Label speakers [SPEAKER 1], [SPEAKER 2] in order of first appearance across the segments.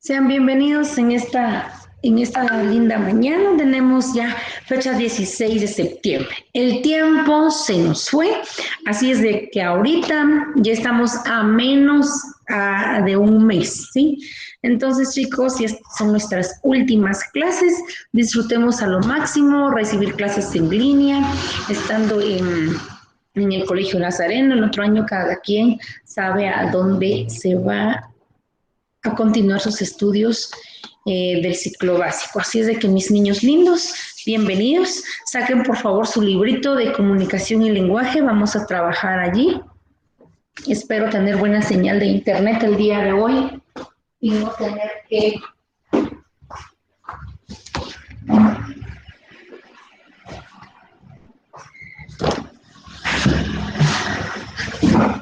[SPEAKER 1] Sean bienvenidos en esta linda mañana. Tenemos ya fecha 16 de septiembre. El tiempo se nos fue, así es de que ahorita ya estamos a menos de un mes, ¿sí? Entonces, chicos, ya son nuestras últimas clases. Disfrutemos a lo máximo, recibir clases en línea, estando en el Colegio Nazareno. El otro año cada quien sabe a dónde se va a continuar sus estudios del ciclo básico. Así es de que mis niños lindos, bienvenidos. Saquen por favor su librito de comunicación y lenguaje. Vamos a trabajar allí. Espero tener buena señal de internet el día de hoy y no tener que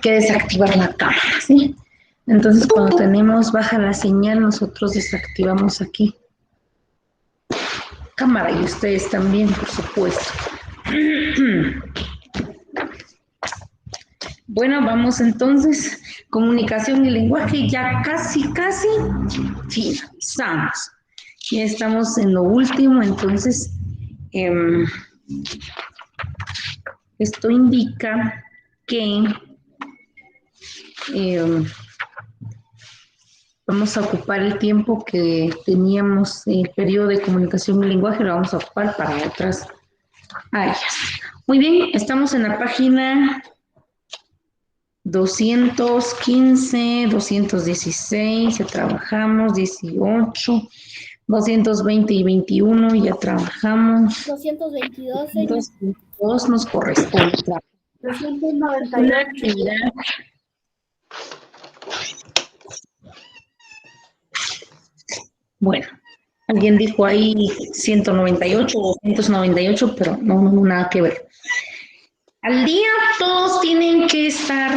[SPEAKER 1] desactivar la cámara, ¿sí? Entonces, cuando tenemos baja la señal, nosotros desactivamos aquí cámara y ustedes también, por supuesto. Bueno, vamos entonces, comunicación y lenguaje, ya casi finalizamos. Ya estamos en lo último, entonces, esto indica que vamos a ocupar el tiempo que teníamos en el periodo de comunicación y lenguaje, lo vamos a ocupar para otras áreas. Muy bien, estamos en la página 215, 216, ya trabajamos, 18, 220 y 21, ya trabajamos.
[SPEAKER 2] 222,
[SPEAKER 1] 222 nos corresponde.
[SPEAKER 2] 298.
[SPEAKER 1] Actividad. Bueno, alguien dijo ahí 198 o 298, pero no, nada que ver. Al día todos tienen que estar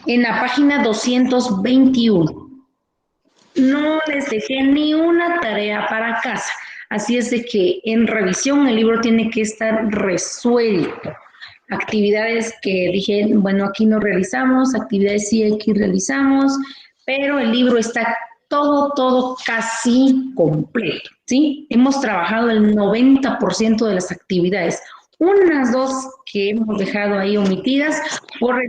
[SPEAKER 1] en la página 221. No les dejé ni una tarea para casa. Así es de que en revisión el libro tiene que estar resuelto. Actividades que dije, bueno, aquí no realizamos, actividades sí aquí realizamos, pero el libro está todo casi completo, ¿sí? Hemos trabajado el 90% de las actividades. Unas dos que hemos dejado ahí omitidas por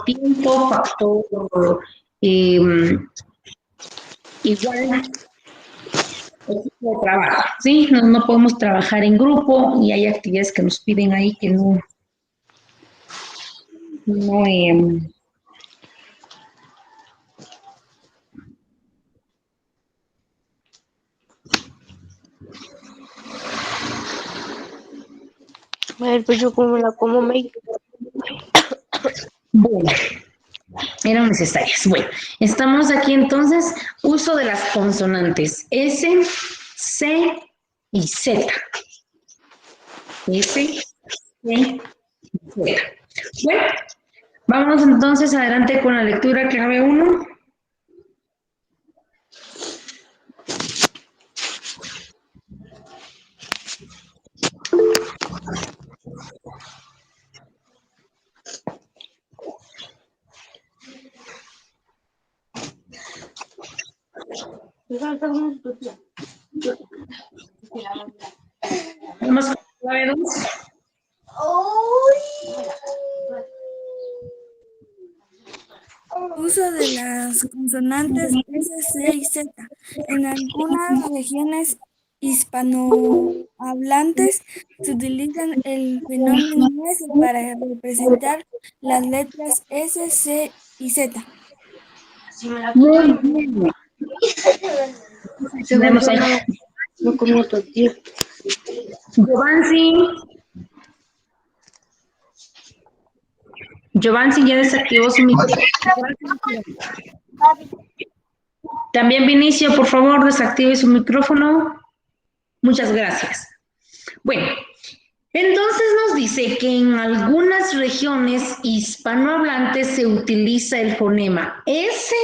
[SPEAKER 1] tiempo, factor, igual equipo de trabajo, ¿sí? No podemos trabajar en grupo y hay actividades que nos piden ahí que no
[SPEAKER 2] A ver, pues yo como la como me...
[SPEAKER 1] Bueno, eran necesarias. Bueno, estamos aquí entonces, uso de las consonantes S, C y Z. S, C y Z. Bueno, vamos entonces adelante con la lectura clave 1. Vamos con la clave 2.
[SPEAKER 3] Uso de las consonantes S, C y Z. En algunas regiones hispanohablantes se utilizan el fenómeno S para representar las letras S, C y Z.
[SPEAKER 1] Muy bien. Tenemos ahí.
[SPEAKER 2] No como otro tiempo.
[SPEAKER 1] Giovanni ya desactivó su micrófono. También Vinicio, por favor, desactive su micrófono. Muchas gracias. Bueno, entonces nos dice que en algunas regiones hispanohablantes se utiliza el fonema S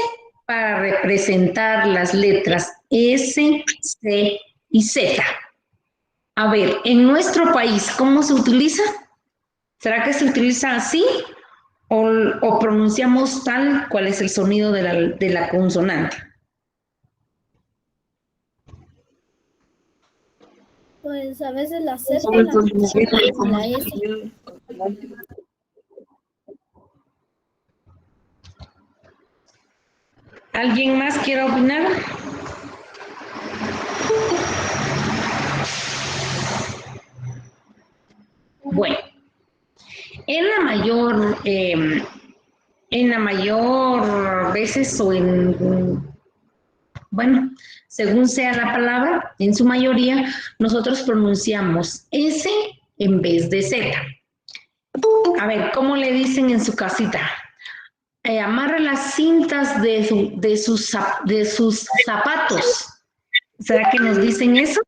[SPEAKER 1] para representar las letras S, C y Z. A ver, en nuestro país, ¿cómo se utiliza? ¿Será que se utiliza así? ¿O pronunciamos tal cual es el sonido de la consonante?
[SPEAKER 2] Pues a veces la Z la pronunciamos con la S.
[SPEAKER 1] ¿Alguien más quiere opinar? Bueno, en la mayor veces bueno, según sea la palabra, en su mayoría, nosotros pronunciamos S en vez de Z. A ver, ¿cómo le dicen en su casita? Amarra las cintas de sus zapatos. ¿Será que nos dicen eso?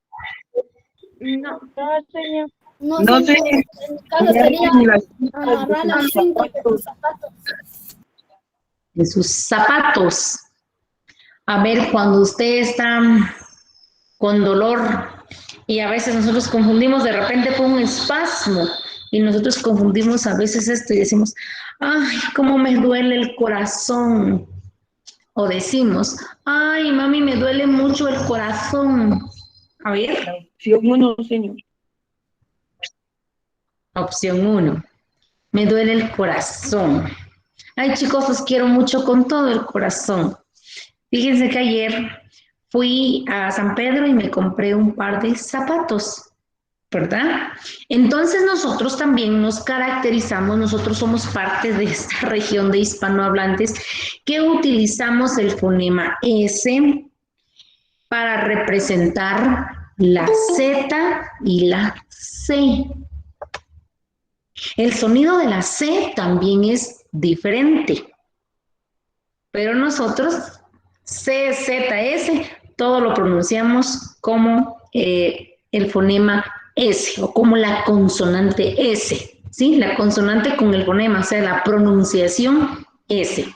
[SPEAKER 2] No, señor. No,
[SPEAKER 4] No sé.
[SPEAKER 2] señor. En mi caso sería amarrar las cintas de tus zapatos.
[SPEAKER 1] De sus zapatos. A ver, cuando usted está con dolor y a veces nosotros confundimos de repente con un espasmo y nosotros confundimos a veces esto y decimos, ay, cómo me duele el corazón. O decimos, ay, mami, me duele mucho el corazón. A ver.
[SPEAKER 4] Opción 1, señor.
[SPEAKER 1] Opción 1, me duele el corazón. Ay, chicos, los quiero mucho con todo el corazón. Fíjense que ayer fui a San Pedro y me compré un par de zapatos, ¿verdad? Entonces nosotros también nos caracterizamos, nosotros somos parte de esta región de hispanohablantes que utilizamos el fonema S para representar la Z y la C. El sonido de la C también es diferente, pero nosotros C, Z, S, todo lo pronunciamos como el fonema S o como la consonante S, ¿sí? La consonante con el fonema, o sea, la pronunciación S,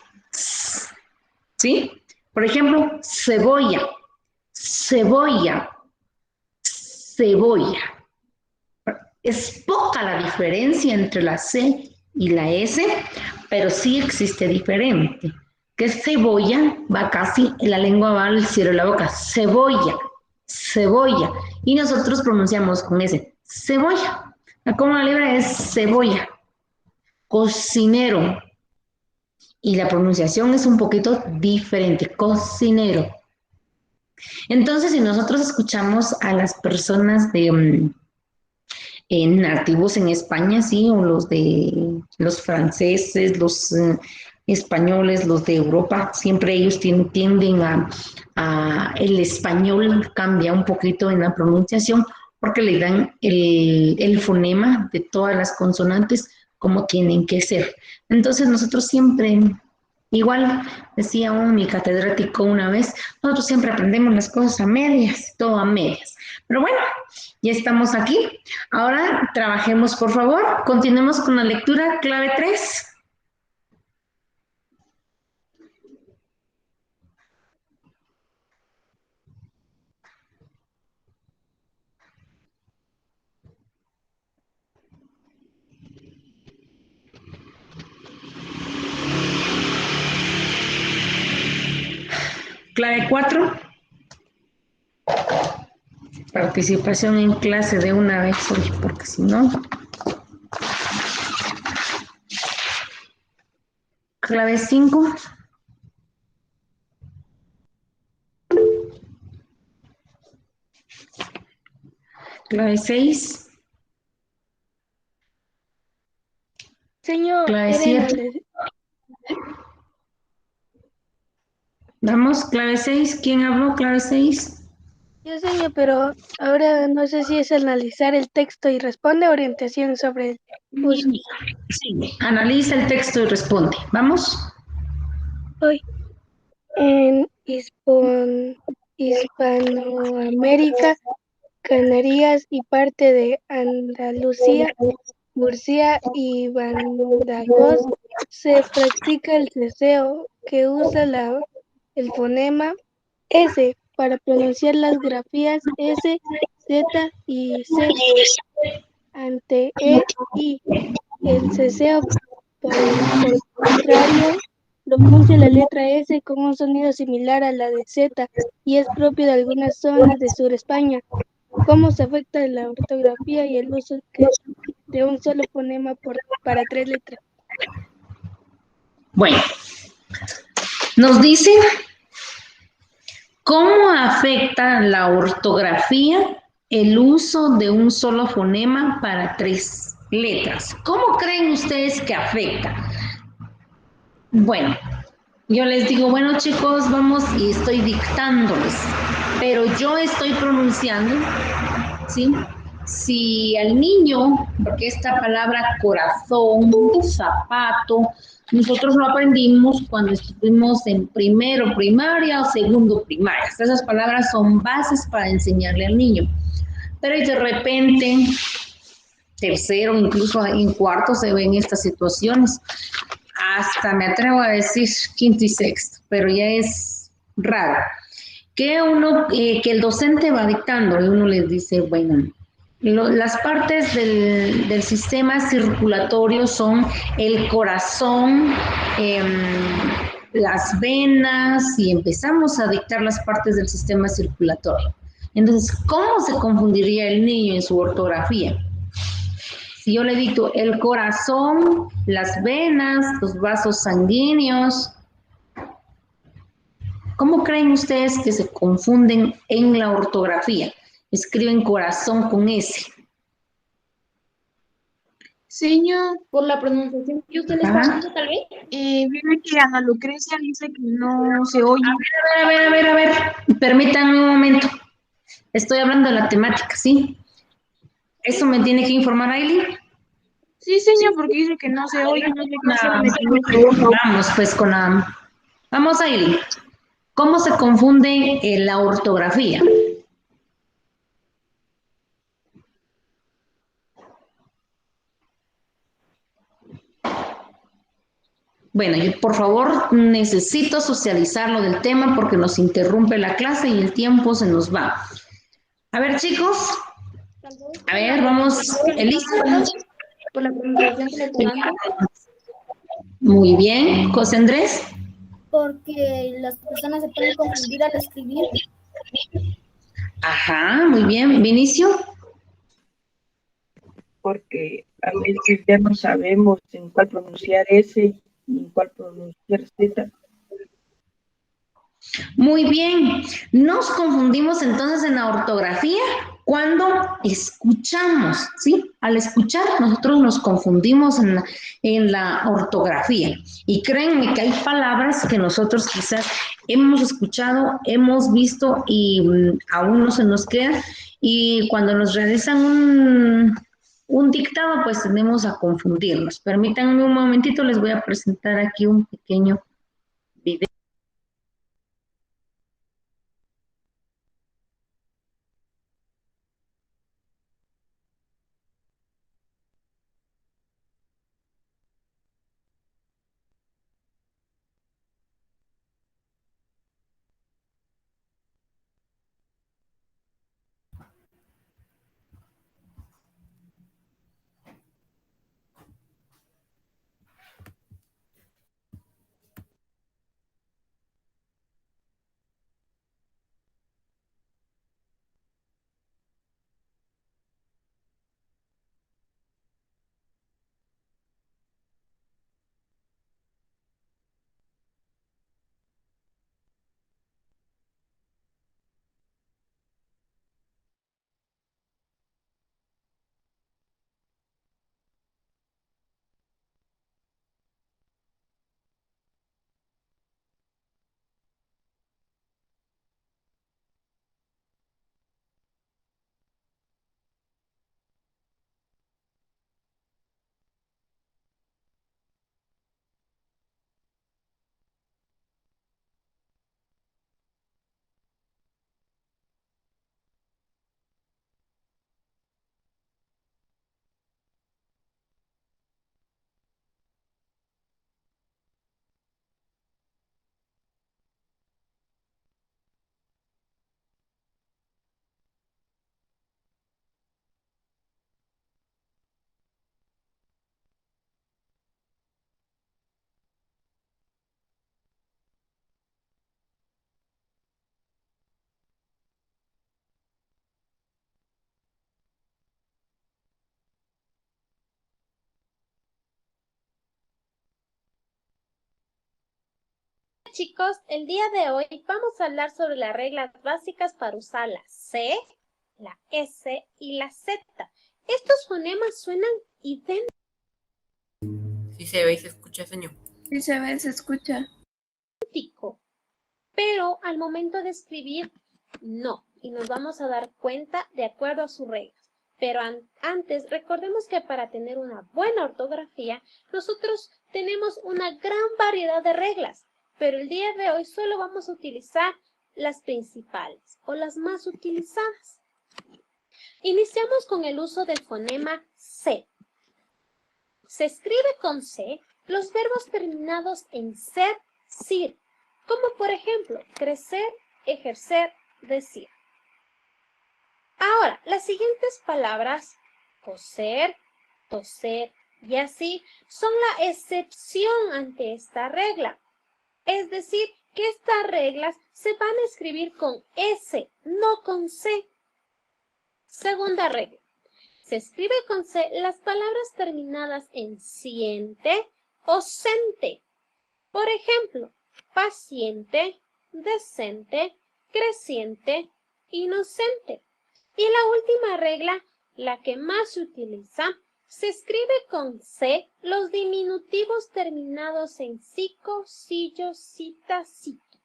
[SPEAKER 1] ¿sí? Por ejemplo, cebolla, cebolla, cebolla. Es poca la diferencia entre la C y la S, pero sí existe diferente. Que cebolla va casi, la lengua va al cielo de la boca. Cebolla, cebolla. Y nosotros pronunciamos con S, cebolla. La coma libre es cebolla. Cocinero. Y la pronunciación es un poquito diferente. Cocinero. Entonces, si nosotros escuchamos a las personas de nativos en España, sí, o los franceses, los españoles, los de Europa, siempre ellos tienden el español cambia un poquito en la pronunciación porque le dan el fonema de todas las consonantes como tienen que ser. Entonces nosotros siempre, igual decía mi catedrático una vez, nosotros siempre aprendemos las cosas a medias, todo a medias. Pero bueno, ya estamos aquí. Ahora trabajemos, por favor. Continuemos con la lectura, clave 3. Clave 4. Participación en clase de una vez hoy, porque si no. Clave 5. Clave 6.
[SPEAKER 2] Señor,
[SPEAKER 1] Clave 7. Vamos, clave 6. ¿Quién habló? Clave 6.
[SPEAKER 2] Yo, señor, pero ahora no sé si es analizar el texto y responde orientación sobre el uso.
[SPEAKER 1] Sí, analiza el texto y responde. Vamos.
[SPEAKER 2] Hoy, en Hispanoamérica, Canarias y parte de Andalucía, Murcia y Badajoz se practica el ceseo que usa el fonema S para pronunciar las grafías S, Z y C ante E, I. El ceseo, por el contrario, pronuncia la letra S con un sonido similar a la de Z y es propio de algunas zonas de Sur España. ¿Cómo se afecta la ortografía y el uso de un solo fonema para 3 letras?
[SPEAKER 1] Bueno, nos dice cómo afecta la ortografía el uso de un solo fonema para 3 letras. ¿Cómo creen ustedes que afecta? Bueno, yo les digo, bueno chicos, vamos y estoy dictándoles, pero yo estoy pronunciando, ¿sí? Si al niño, porque esta palabra corazón, zapato, nosotros lo aprendimos cuando estuvimos en primero primaria o segundo primaria. Esas palabras son bases para enseñarle al niño. Pero de repente, tercero, incluso en cuarto se ven estas situaciones. Hasta me atrevo a decir quinto y sexto, pero ya es raro. Que el docente va dictando y uno les dice, bueno, las partes del sistema circulatorio son el corazón, las venas y empezamos a dictar las partes del sistema circulatorio. Entonces, ¿cómo se confundiría el niño en su ortografía? Si yo le dicto el corazón, las venas, los vasos sanguíneos, ¿cómo creen ustedes que se confunden en la ortografía? Escriben corazón con S.
[SPEAKER 4] Señor, por la pronunciación que usted le está dando, tal vez. Vive que Ana Lucrecia dice que no se oye.
[SPEAKER 1] A ver, permítanme un momento. Estoy hablando de la temática, ¿sí? ¿Eso me tiene que informar Aileen?
[SPEAKER 4] Sí, señor, porque dice que no se oye, no sé qué se me equivoco.
[SPEAKER 1] Vamos, pues con la... Vamos, Aileen. ¿Cómo se confunde la ortografía? Bueno, yo por favor necesito socializarlo del tema porque nos interrumpe la clase y el tiempo se nos va. A ver, chicos. A ver, vamos. Elisa.
[SPEAKER 4] Por la pronunciación que le está dando.
[SPEAKER 1] Muy bien. José Andrés.
[SPEAKER 3] Porque las personas se pueden confundir al escribir.
[SPEAKER 1] Ajá, muy bien. Vinicio.
[SPEAKER 5] Porque a veces ya no sabemos en cuál pronunciar S y en cuál pronunciar Z.
[SPEAKER 1] Muy bien. Nos confundimos entonces en la ortografía cuando escuchamos, ¿sí? Al escuchar nosotros nos confundimos en la ortografía. Y créanme que hay palabras que nosotros quizás hemos escuchado, hemos visto y aún no se nos queda. Y cuando nos realizan un dictado, pues tendemos a confundirnos. Permítanme un momentito, les voy a presentar aquí un pequeño video.
[SPEAKER 6] chicos, el día de hoy vamos a hablar sobre las reglas básicas para usar la C, la S y la Z. Estos fonemas suenan idénticos.
[SPEAKER 7] Sí se ve y se escucha, señor.
[SPEAKER 3] Sí se ve, se escucha.
[SPEAKER 6] Pero al momento de escribir, no. Y nos vamos a dar cuenta de acuerdo a sus reglas. Pero antes, recordemos que para tener una buena ortografía, nosotros tenemos una gran variedad de reglas. Pero el día de hoy solo vamos a utilizar las principales o las más utilizadas. Iniciamos con el uso del fonema C. Se escribe con C los verbos terminados en ser, sir, como por ejemplo, crecer, ejercer, decir. Ahora, las siguientes palabras, coser, toser y así, son la excepción ante esta regla. Es decir, que estas reglas se van a escribir con S, no con C. Segunda regla. Se escribe con C las palabras terminadas en siente o sente. Por ejemplo, paciente, decente, creciente, inocente. Y la última regla, la que más se utiliza, se escribe con C los diminutivos terminados en cico, sillo, cita, cito.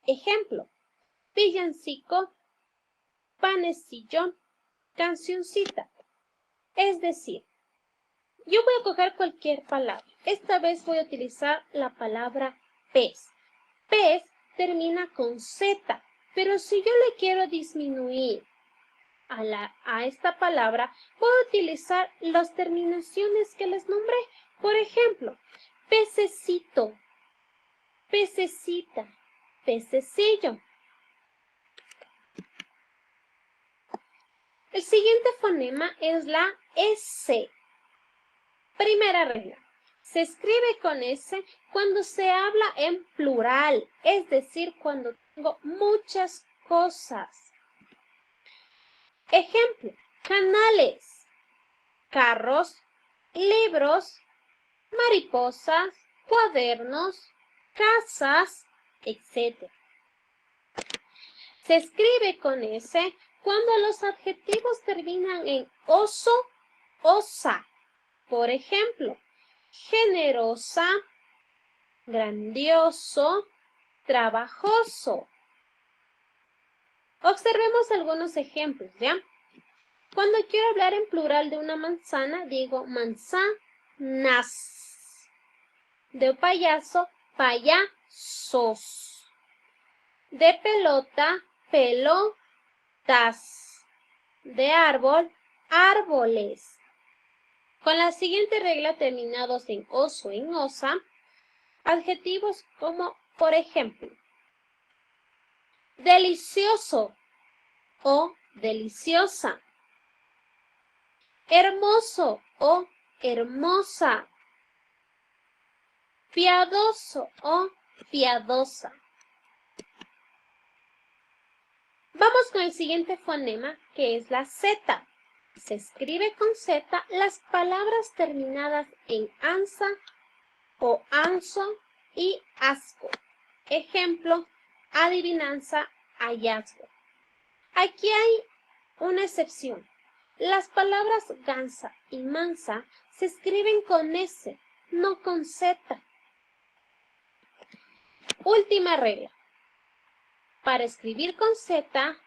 [SPEAKER 6] Ejemplo, villancico, panecillo, cancioncita. Es decir, yo voy a coger cualquier palabra. Esta vez voy a utilizar la palabra pez. Pez termina con Z, pero si yo le quiero disminuir a esta palabra, voy a utilizar las terminaciones que les nombré. Por ejemplo, pececito, pececita, pececillo. El siguiente fonema es la S. Primera regla. Se escribe con S cuando se habla en plural, es decir, cuando tengo muchas cosas. Ejemplo, canales, carros, libros, mariposas, cuadernos, casas, etc. Se escribe con S cuando los adjetivos terminan en oso, osa. Por ejemplo, generosa, grandioso, trabajoso. Observemos algunos ejemplos, ¿ya? Cuando quiero hablar en plural de una manzana, digo manzanas. De payaso, payasos. De pelota, pelotas. De árbol, árboles. Con la siguiente regla terminados en oso, en osa, adjetivos como, por ejemplo, delicioso o deliciosa, hermoso o hermosa, piadoso o piadosa. Vamos con el siguiente fonema, que es la Z. Se escribe con Z las palabras terminadas en ansa o anso y asco. Ejemplo, adivinanza, hallazgo. Aquí hay una excepción. Las palabras gansa y mansa se escriben con S, no con Z. Última regla. Para escribir con Z,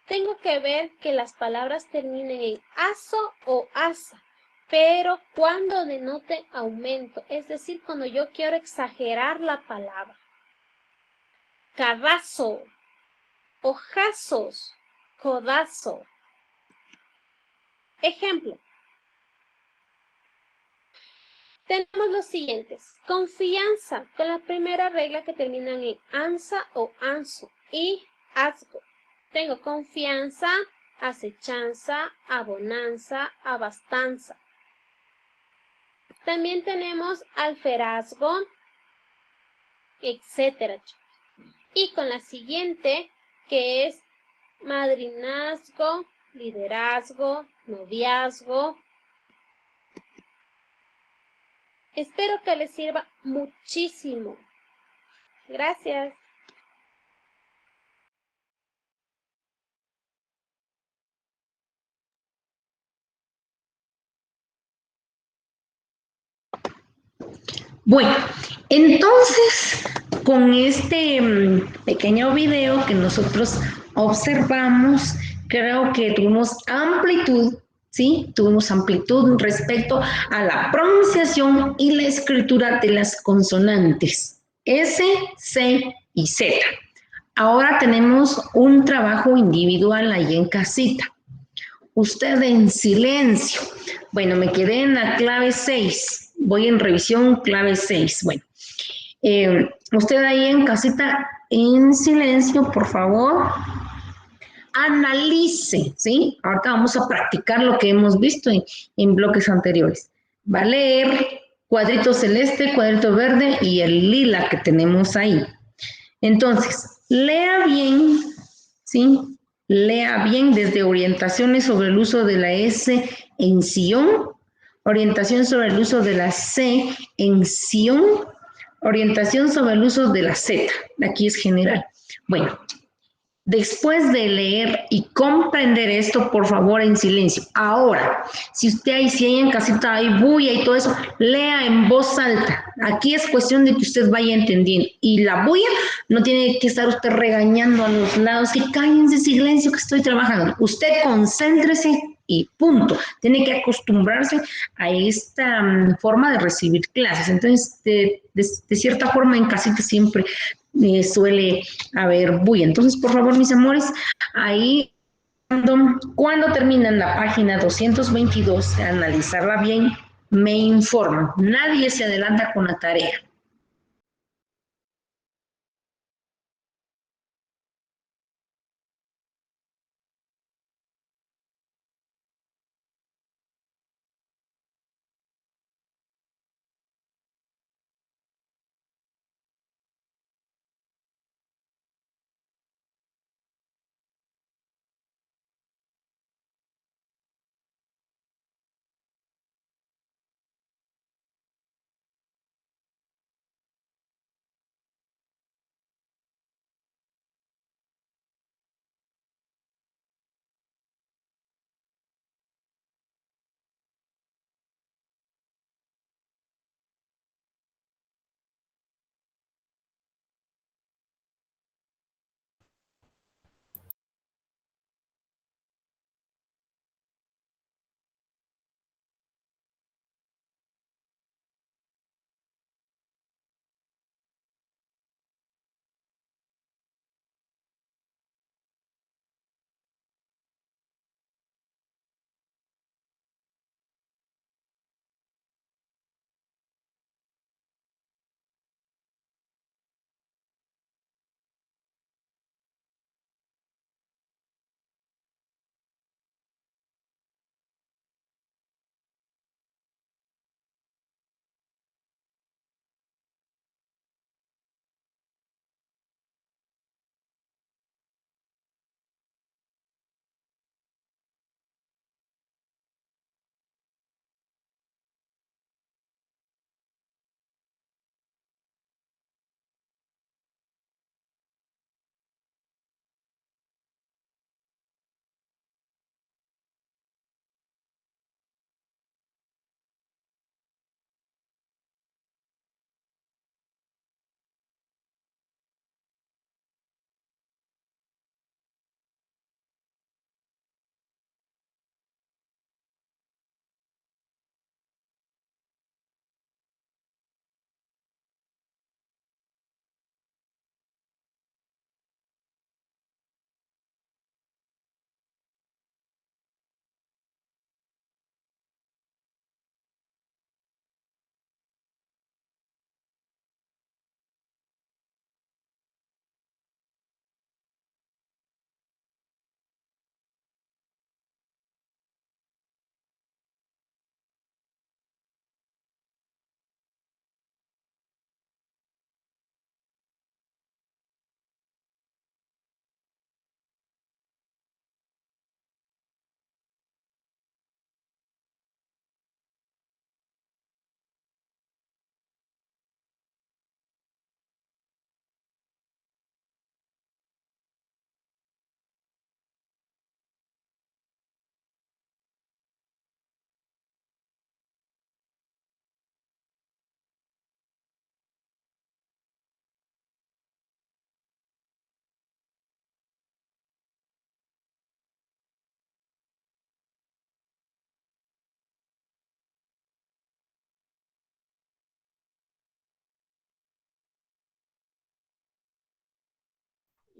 [SPEAKER 6] tengo que ver que las palabras terminen en aso o asa, pero cuando denote aumento, es decir, cuando yo quiero exagerar la palabra. Carrazo, hojazos, codazo. Ejemplo. Tenemos los siguientes. Confianza, con la primera regla que terminan en ansa o anso, y asgo. Tengo confianza, acechanza, abonanza, abastanza. También tenemos alferazgo, etcétera. Y con la siguiente, que es madrinazgo, liderazgo, noviazgo. Espero que les sirva muchísimo Gracias.
[SPEAKER 1] Bueno, entonces, con este pequeño video que nosotros observamos, creo que tuvimos amplitud, ¿sí? Tuvimos amplitud respecto a la pronunciación y la escritura de las consonantes S, C y Z. Ahora tenemos un trabajo individual ahí en casita. Usted en silencio. Bueno, me quedé en la clave 6. Voy en revisión clave 6. Bueno, usted ahí en casita, en silencio, por favor, analice, ¿sí? Ahorita vamos a practicar lo que hemos visto en bloques anteriores. Va a leer cuadrito celeste, cuadrito verde y el lila que tenemos ahí. Entonces, lea bien, ¿sí? Lea bien desde orientaciones sobre el uso de la S en Sion, orientación sobre el uso de la C en Sion, orientación sobre el uso de la Z. Aquí es general. Bueno, después de leer y comprender esto, por favor, en silencio. Ahora, si hay en casita hay bulla y todo eso, lea en voz alta. Aquí es cuestión de que usted vaya entendiendo. Y la bulla no tiene que estar usted regañando a los lados, que cállense, silencio, que estoy trabajando. Usted concéntrese y punto. Tiene que acostumbrarse a esta forma de recibir clases. Entonces, de cierta forma, en casita siempre suele haber bulla. Entonces, por favor, mis amores, ahí cuando terminan la página 222, analizarla bien, me informan. Nadie se adelanta con la tarea.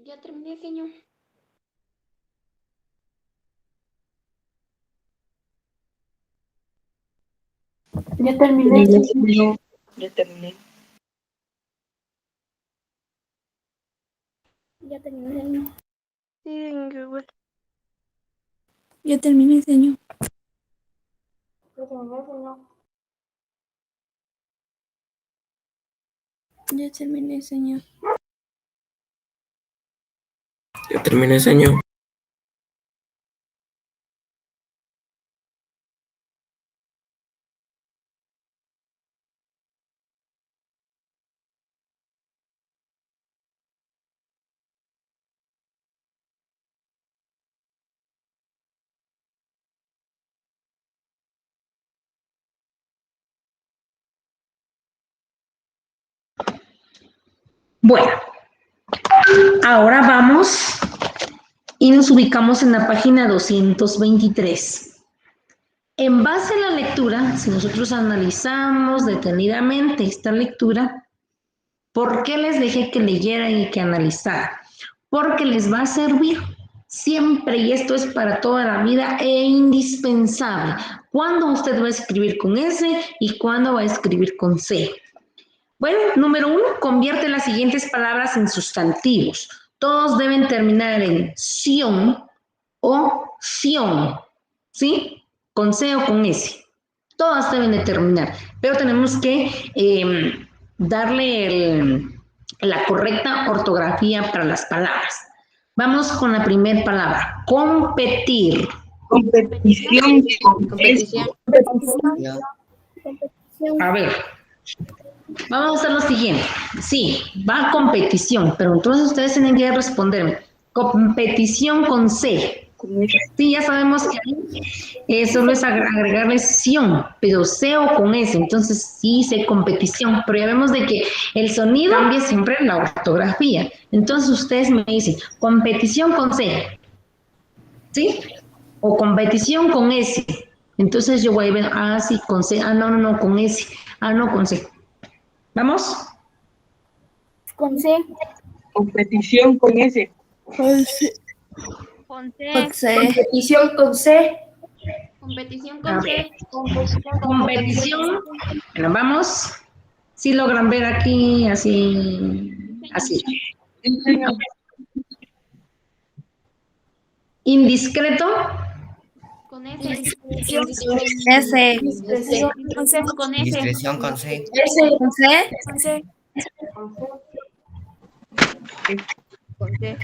[SPEAKER 4] Ya terminé, señor.
[SPEAKER 5] Ya terminé, señor. Ya terminé.
[SPEAKER 3] Ya terminé, señor.
[SPEAKER 2] Sí, en Google.
[SPEAKER 3] Ya terminé, señor. Ya terminé, señor.
[SPEAKER 7] Ya terminé, señor.
[SPEAKER 1] Bueno, ahora vamos y nos ubicamos en la página 223. En base a la lectura, si nosotros analizamos detenidamente esta lectura, ¿por qué les dejé que leyeran y que analizaran? Porque les va a servir siempre, y esto es para toda la vida e indispensable. ¿Cuándo usted va a escribir con S y cuándo va a escribir con C? Bueno, número 1, convierte las siguientes palabras en sustantivos. Todos deben terminar en ción o ción, ¿sí? Con C o con S. Todas deben de terminar, pero tenemos que darle la correcta ortografía para las palabras. Vamos con la primera palabra, competir.
[SPEAKER 5] Competición.
[SPEAKER 4] Competición.
[SPEAKER 1] A ver, vamos a hacer lo siguiente. Sí, va a competición, pero entonces ustedes tienen que responderme. Competición con C. Sí, ya sabemos que ahí solo es agregarle sion, pero C o con S, entonces sí sé competición, pero ya vemos de que el sonido cambia siempre la ortografía. Entonces ustedes me dicen, competición con C, ¿sí? O competición con S. Entonces yo voy a ver, sí, con C, no, con S, no, con C. ¿Vamos?
[SPEAKER 3] Con C.
[SPEAKER 5] Competición con S.
[SPEAKER 3] Con C. Con C.
[SPEAKER 4] Competición con C.
[SPEAKER 1] A ver, competición, bueno, vamos. Si logran ver aquí, así. Indiscreto.
[SPEAKER 4] Con S.
[SPEAKER 3] S.
[SPEAKER 4] Con C. Con S.
[SPEAKER 7] Discreción con C.
[SPEAKER 3] Con C. Con C.
[SPEAKER 4] Con C.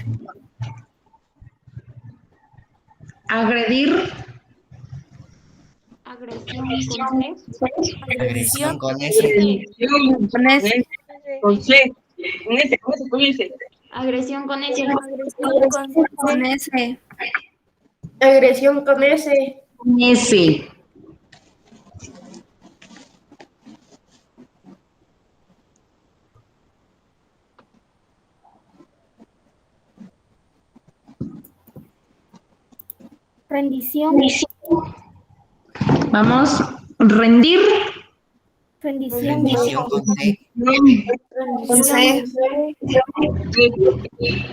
[SPEAKER 1] Agredir.
[SPEAKER 4] Agresión con C.
[SPEAKER 7] Agresión con S.
[SPEAKER 5] Con S. Con C. Con S, con S.
[SPEAKER 4] Agresión con S.
[SPEAKER 3] Con S.
[SPEAKER 4] Agresión con S.
[SPEAKER 1] S.
[SPEAKER 3] Rendición.
[SPEAKER 1] Vamos. Rendir.
[SPEAKER 3] Rendición.
[SPEAKER 7] Rendición con C.
[SPEAKER 3] Con C.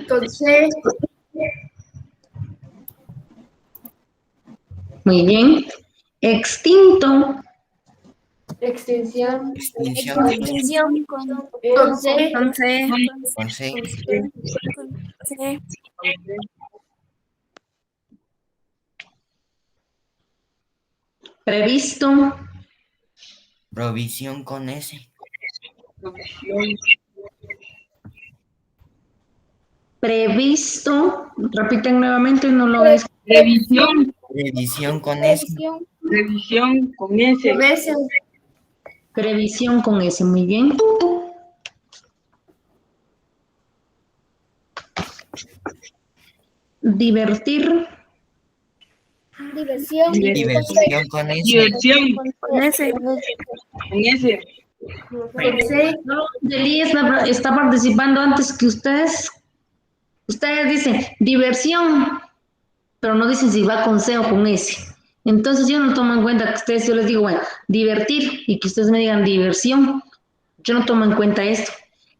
[SPEAKER 4] Con C.
[SPEAKER 1] Muy bien. Extinto.
[SPEAKER 4] Extinción.
[SPEAKER 7] Extinción
[SPEAKER 4] Con C.
[SPEAKER 3] Con C.
[SPEAKER 7] con C.
[SPEAKER 3] Con C.
[SPEAKER 1] Previsto.
[SPEAKER 7] Provisión con S.
[SPEAKER 1] Previsto. Repiten nuevamente, no lo es.
[SPEAKER 5] Revisión.
[SPEAKER 7] Revisión con S.
[SPEAKER 5] Revisión con S.
[SPEAKER 4] Con S.
[SPEAKER 1] Previsión con S, muy bien. Divertir.
[SPEAKER 3] Diversión.
[SPEAKER 7] Diversión con S.
[SPEAKER 5] Diversión
[SPEAKER 3] Con S.
[SPEAKER 5] con S.
[SPEAKER 4] Con C.
[SPEAKER 1] No, Yeli está participando antes que ustedes. Ustedes dicen diversión, pero no dicen si va con C o con S. Entonces yo no tomo en cuenta que ustedes, yo les digo, bueno, divertir y que ustedes me digan diversión. Yo no tomo en cuenta esto.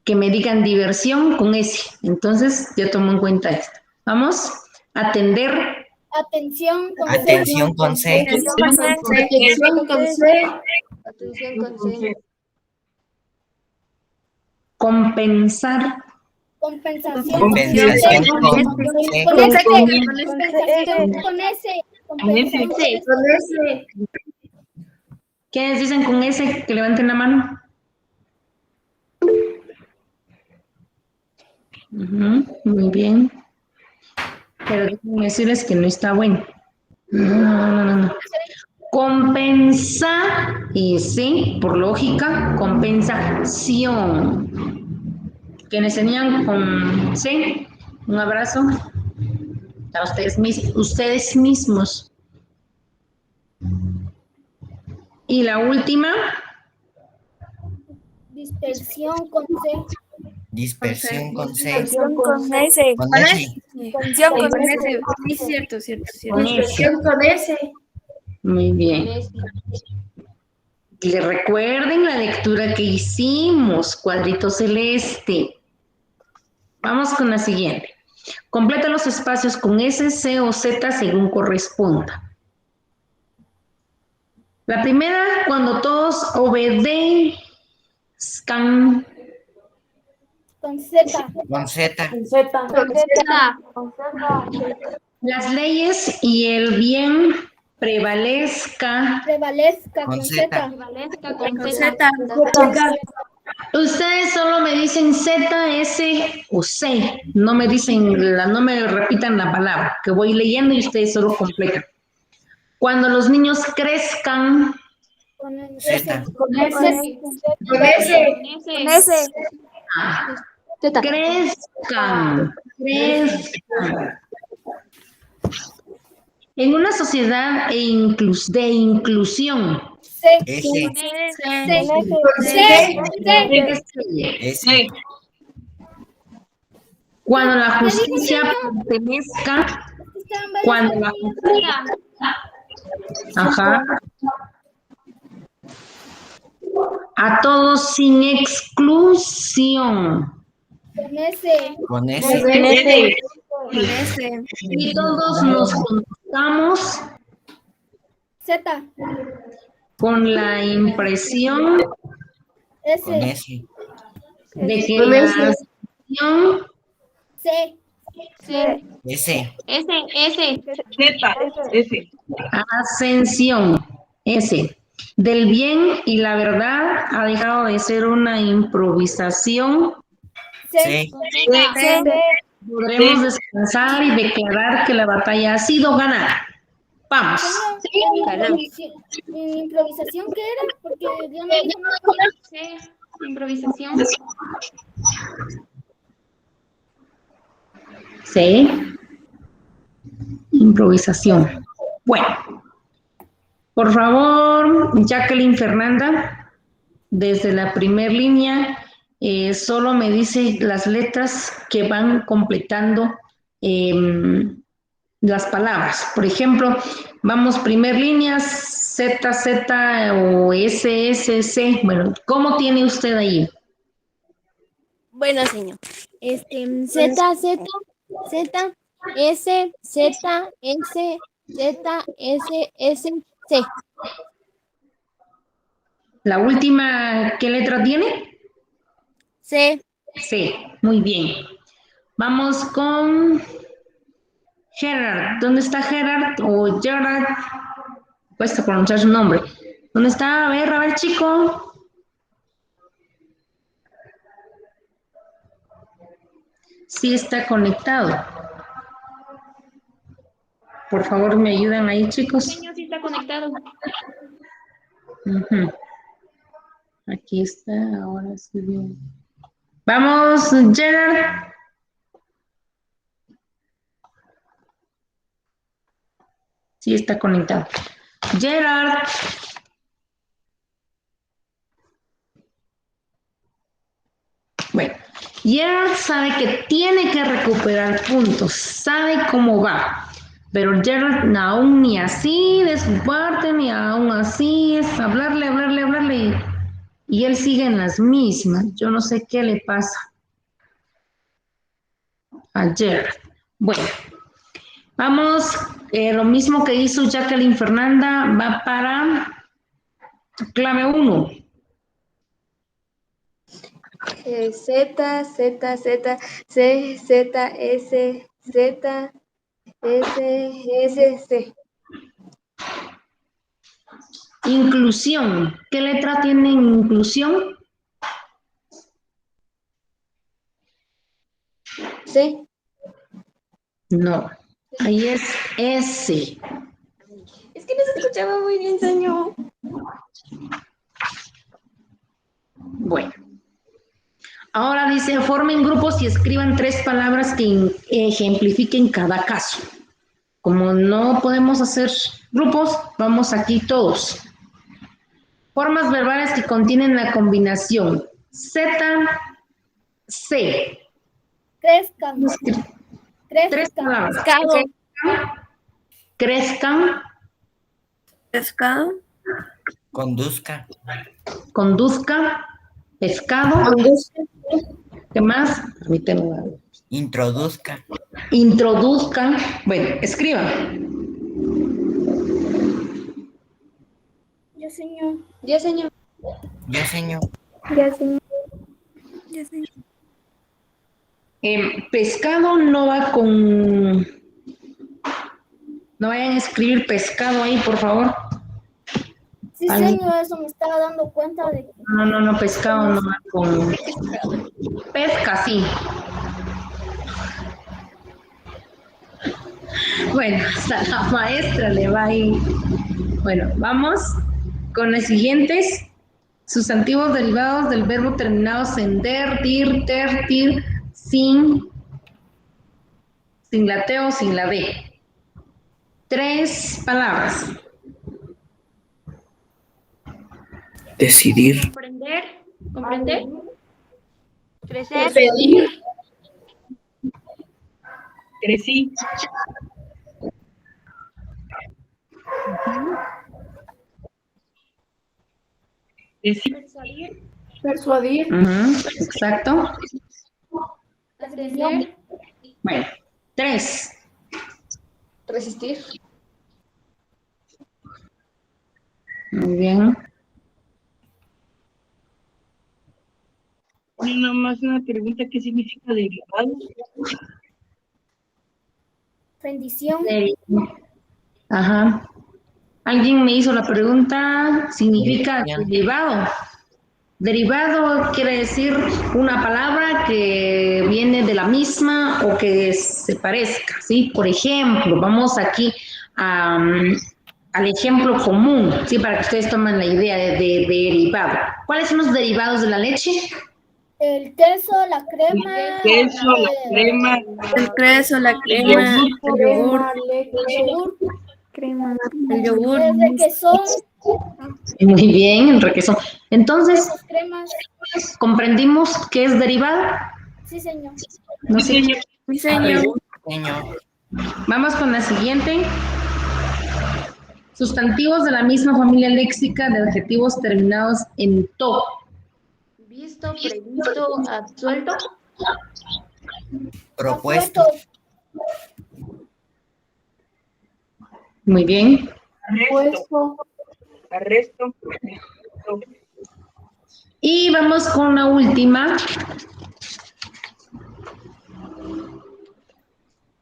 [SPEAKER 1] que me digan diversión con S. Entonces, yo tomo en cuenta esto. Vamos, atender.
[SPEAKER 8] Atención con
[SPEAKER 7] Atención con C.
[SPEAKER 4] Atención con C.
[SPEAKER 8] Atención con C.
[SPEAKER 1] Compensar.
[SPEAKER 8] Compensación.
[SPEAKER 7] Compensación con C.
[SPEAKER 8] Con S.
[SPEAKER 4] Con S.
[SPEAKER 1] ¿Quiénes dicen con S? Que levanten la mano. Muy bien. Pero déjenme decirles que no está bueno. No. Compensa, y sí, por lógica, compensación. Quienes tenían con C, un abrazo a ustedes mismos. Y la última.
[SPEAKER 8] Dispersión con C.
[SPEAKER 7] Dispersión con C.
[SPEAKER 3] Dispersión con S.
[SPEAKER 7] Con S.
[SPEAKER 3] Dispersión con S.
[SPEAKER 4] Sí, cierto.
[SPEAKER 1] Con S.
[SPEAKER 4] Con S.
[SPEAKER 1] Muy bien. Le recuerden la lectura que hicimos, cuadrito celeste. Vamos con la siguiente. Completa los espacios con S, C o Z según corresponda. La primera, cuando todos obedezcan.
[SPEAKER 8] Con Z.
[SPEAKER 7] Con Z.
[SPEAKER 1] Las leyes y el bien prevalezca.
[SPEAKER 8] Prevalezca
[SPEAKER 7] Con
[SPEAKER 8] con
[SPEAKER 7] Z.
[SPEAKER 8] Z.
[SPEAKER 3] Con Z.
[SPEAKER 1] Ustedes solo me dicen Z, S o C. No me dicen, no me repitan la palabra, que voy leyendo y ustedes solo completan. Cuando los niños crezcan.
[SPEAKER 8] Con S.
[SPEAKER 7] Z.
[SPEAKER 8] Con S.
[SPEAKER 4] Con S.
[SPEAKER 3] Con S.
[SPEAKER 1] Crezcan. En una sociedad de inclusión.
[SPEAKER 8] C.
[SPEAKER 7] S. S.
[SPEAKER 1] Cuando la justicia pertenezca. Cuando la justicia. Ajá. A todos sin exclusión.
[SPEAKER 8] Con S.
[SPEAKER 7] Con S.
[SPEAKER 3] Con S.
[SPEAKER 1] Y todos nos contamos
[SPEAKER 8] Z.
[SPEAKER 1] con la impresión
[SPEAKER 7] Con
[SPEAKER 8] S.
[SPEAKER 7] S.
[SPEAKER 1] de que la ascensión
[SPEAKER 8] C.
[SPEAKER 7] S.
[SPEAKER 1] ascensión S del bien y la verdad ha dejado de ser una improvisación.
[SPEAKER 8] C.
[SPEAKER 7] C.
[SPEAKER 1] Podremos descansar y declarar que la batalla ha sido ganada. Vamos.
[SPEAKER 8] ¿Improvisación qué era? Porque yo no dije nada.
[SPEAKER 4] C. Improvisación.
[SPEAKER 1] C. Improvisación. Bueno. Por favor, Jacqueline Fernanda, desde la primer línea, solo me dice las letras que van completando las palabras. Por ejemplo, vamos, primer línea, Z, Z o S, S, C. Bueno, ¿cómo tiene usted ahí?
[SPEAKER 3] Bueno, señor. Z, Z, Z, S, Z, S, Z, S, S, C.
[SPEAKER 1] La última, ¿qué letra tiene?
[SPEAKER 3] C.
[SPEAKER 1] C, muy bien. Vamos con Gerard. ¿Dónde está Gerard? O Gerard. Cuesta pronunciar su nombre. ¿Dónde está? A ver, chico. Sí está conectado. Por favor, ¿me ayudan ahí, chicos?
[SPEAKER 4] Señor, sí está conectado.
[SPEAKER 1] Uh-huh. Aquí está, ahora sí bien. Vamos, Gerard. Sí está conectado. Gerard. Bueno, Gerard sabe que tiene que recuperar puntos, sabe cómo va. Pero Gerard aún ni así de su parte, ni aún así es hablarle. y él sigue en las mismas. Yo no sé qué le pasa ayer. Bueno, vamos, lo mismo que hizo Jacqueline Fernanda, va para clave 1.
[SPEAKER 9] Z, Z, Z, C, Z, S, Z, S, C.
[SPEAKER 1] Inclusión. ¿Qué letra tiene inclusión?
[SPEAKER 9] C.
[SPEAKER 1] No, ahí es S.
[SPEAKER 9] Es que no se escuchaba muy bien, señor.
[SPEAKER 1] Bueno. Ahora dice, formen grupos y escriban 3 palabras que ejemplifiquen cada caso. Como no podemos hacer grupos, vamos aquí todos. Formas verbales que contienen la combinación Z, C.
[SPEAKER 8] Crezcan.
[SPEAKER 1] 3 palabras. Crezcan.
[SPEAKER 3] Pescado.
[SPEAKER 7] Conduzca.
[SPEAKER 1] Conduzca. Pescado. ¿Qué más? Permíteme.
[SPEAKER 7] Introduzca.
[SPEAKER 1] Introduzcan. Bueno, escriban.
[SPEAKER 8] Yo, señor.
[SPEAKER 9] Ya, señor.
[SPEAKER 7] Yo, señor.
[SPEAKER 8] Ya, señor.
[SPEAKER 3] Ya sé.
[SPEAKER 1] Pescado no va con... No vayan a escribir pescado ahí, por favor.
[SPEAKER 8] Sí, señor, eso me estaba dando cuenta de que...
[SPEAKER 1] No, pescado no va con... Pesca, sí. Bueno, hasta la maestra le va a ir. Bueno, vamos con los siguientes. Sustantivos derivados del verbo terminados en der, dir, ter, tir, sin la T o sin la D. 3 palabras.
[SPEAKER 5] Decidir.
[SPEAKER 4] Comprender.
[SPEAKER 9] Crecer.
[SPEAKER 5] Pedir. Crecí.
[SPEAKER 4] Persuadir.
[SPEAKER 1] Exacto.
[SPEAKER 8] Atención.
[SPEAKER 1] Bueno, 3.
[SPEAKER 9] Resistir.
[SPEAKER 1] Muy bien.
[SPEAKER 5] Nada más una pregunta, ¿qué significa derivado?
[SPEAKER 8] Bendición.
[SPEAKER 1] Ajá. Alguien me hizo la pregunta, significa derivado. Derivado quiere decir una palabra que viene de la misma o que se parezca, ¿sí? Por ejemplo, vamos aquí al ejemplo común, ¿sí? Para que ustedes tomen la idea de derivado. ¿Cuáles son los derivados de la leche?
[SPEAKER 8] El queso, la crema.
[SPEAKER 5] Queso, la crema.
[SPEAKER 3] El queso, la crema, el yogur. El yogur.
[SPEAKER 8] El requesón.
[SPEAKER 1] Muy bien, el requesón. Entonces,
[SPEAKER 8] Las cremas.
[SPEAKER 1] ¿comprendimos qué es derivado?
[SPEAKER 8] Sí, señor.
[SPEAKER 1] No sé.
[SPEAKER 3] Mi señor.
[SPEAKER 7] Señor.
[SPEAKER 1] Vamos con la siguiente. Sustantivos de la misma familia léxica de adjetivos terminados en to.
[SPEAKER 4] Visto, previsto, absuelto.
[SPEAKER 7] Propuesto.
[SPEAKER 1] Muy bien.
[SPEAKER 5] Arresto.
[SPEAKER 1] Y vamos con la última.